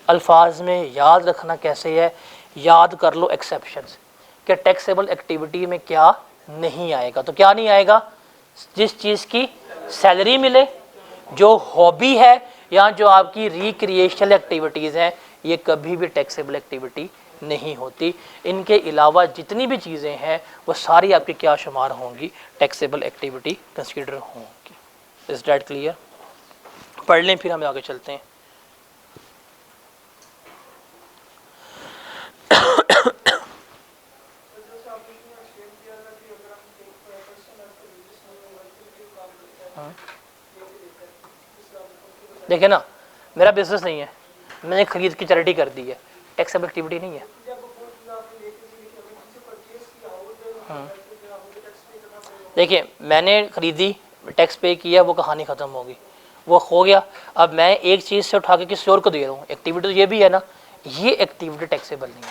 अल्फाज में याद रखना कैसे है, याद कर लो एक्सेप्शंस कि टैक्सेबल एक्टिविटी में क्या नहीं आएगा। तो क्या नहीं आएगा, जिस चीज़ की सैलरी मिले, जो हॉबी है या जो आपकी रिक्रिएशनल एक्टिविटीज़ हैं, ये कभी भी टैक्सेबल एक्टिविटी नहीं होती। इनके अलावा जितनी भी चीज़ें हैं वो सारी आपकी क्या शुमार होंगी, टैक्सेबल एक्टिविटी कंसीडर होंगी। Is that clear? पढ़ लें फिर हम आगे चलते हैं। देखिए ना, मेरा बिजनेस नहीं है, मैंने खरीद की चैरिटी कर दी है, टैक्सेबल एक्टिविटी नहीं है। देखिए मैंने खरीदी, टैक्स पे किया, वो कहानी ख़त्म होगी, वो हो गया। अब मैं एक चीज़ से उठा के किसी और को दे रहा हूँ, एक्टिविटी तो ये भी है ना, ये एक्टिविटी टैक्सेबल नहीं है।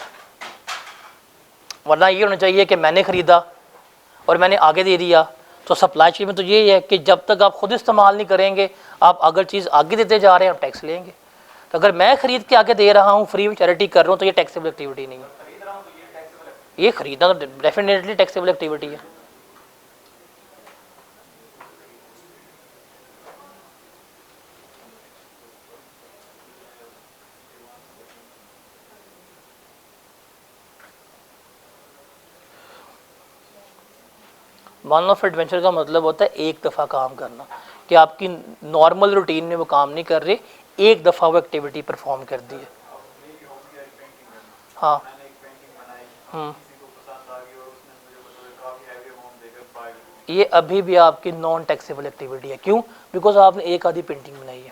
वरना ये होना चाहिए कि मैंने ख़रीदा और मैंने आगे दे दिया। तो सप्लाई चेन में तो ये है कि जब तक आप खुद इस्तेमाल नहीं करेंगे, आप अगर चीज़ आगे देते जा रहे हैं, आप टैक्स लेंगे। तो अगर मैं खरीद के आगे दे रहा हूँ, फ्री में चैरिटी कर रहा हूँ, तो ये टैक्सेबल एक्टिविटी नहीं है। ये खरीदना तो डेफिनेटली टैक्सेबल एक्टिविटी है। वन ऑफ एडवेंचर का मतलब होता है एक दफ़ा काम करना, कि आपकी नॉर्मल रूटीन में वो काम नहीं कर रहे, एक दफ़ा वो एक्टिविटी परफॉर्म कर दी है। हाँ ये अभी भी आपकी नॉन टैक्सेबल एक्टिविटी है। क्यों? बिकॉज आपने एक आधी पेंटिंग बनाई है।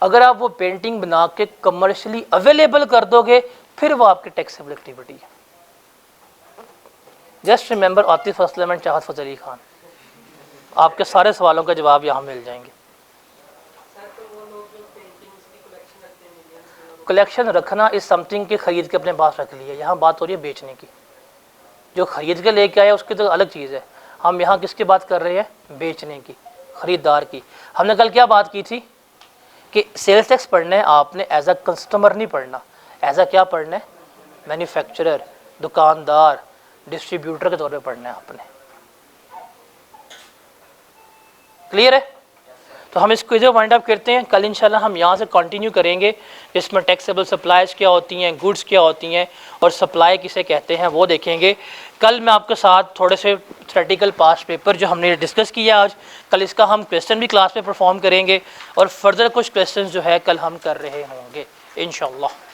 अगर आप वो पेंटिंग बना के कमर्शियली अवेलेबल कर दोगे फिर वो आपकी टैक्सेबल एक्टिविटी है। Just remember Atif Aslam and चाहत फजल अली खान, आपके सारे सवालों का जवाब यहाँ मिल जाएंगे। कलेक्शन रखना इस समथिंग के खरीद के अपने पास रख लिया, यहाँ बात हो रही है बेचने की। जो खरीद के लेके आया उसकी तो अलग चीज़ है, हम यहाँ किसकी बात कर रहे हैं? बेचने की, ख़रीदार की। हमने कल क्या बात की थी कि सेल्स टैक्स पढ़ना है आपने एज अ कस्टमर नहीं पढ़ना, एज अ क्या पढ़ना है? मैन्युफैक्चरर, दुकानदार, डिस्ट्रीब्यूटर के तौर पे पढ़ना है आपने। क्लियर है? तो हम इसको जो वाइंड अप करते हैं, कल इंशाल्लाह हम यहाँ से कंटिन्यू करेंगे, जिसमें टैक्सेबल सप्लाईज क्या होती हैं, गुड्स क्या होती हैं और सप्लाई किसे कहते हैं वो देखेंगे। कल मैं आपके साथ थोड़े से थ्योरेटिकल पास्ट पेपर जो हमने डिस्कस किया आज, कल इसका हम क्वेश्चन भी क्लास में परफॉर्म करेंगे और फर्दर कुछ क्वेश्चन जो है कल हम कर रहे होंगे इंशाल्लाह।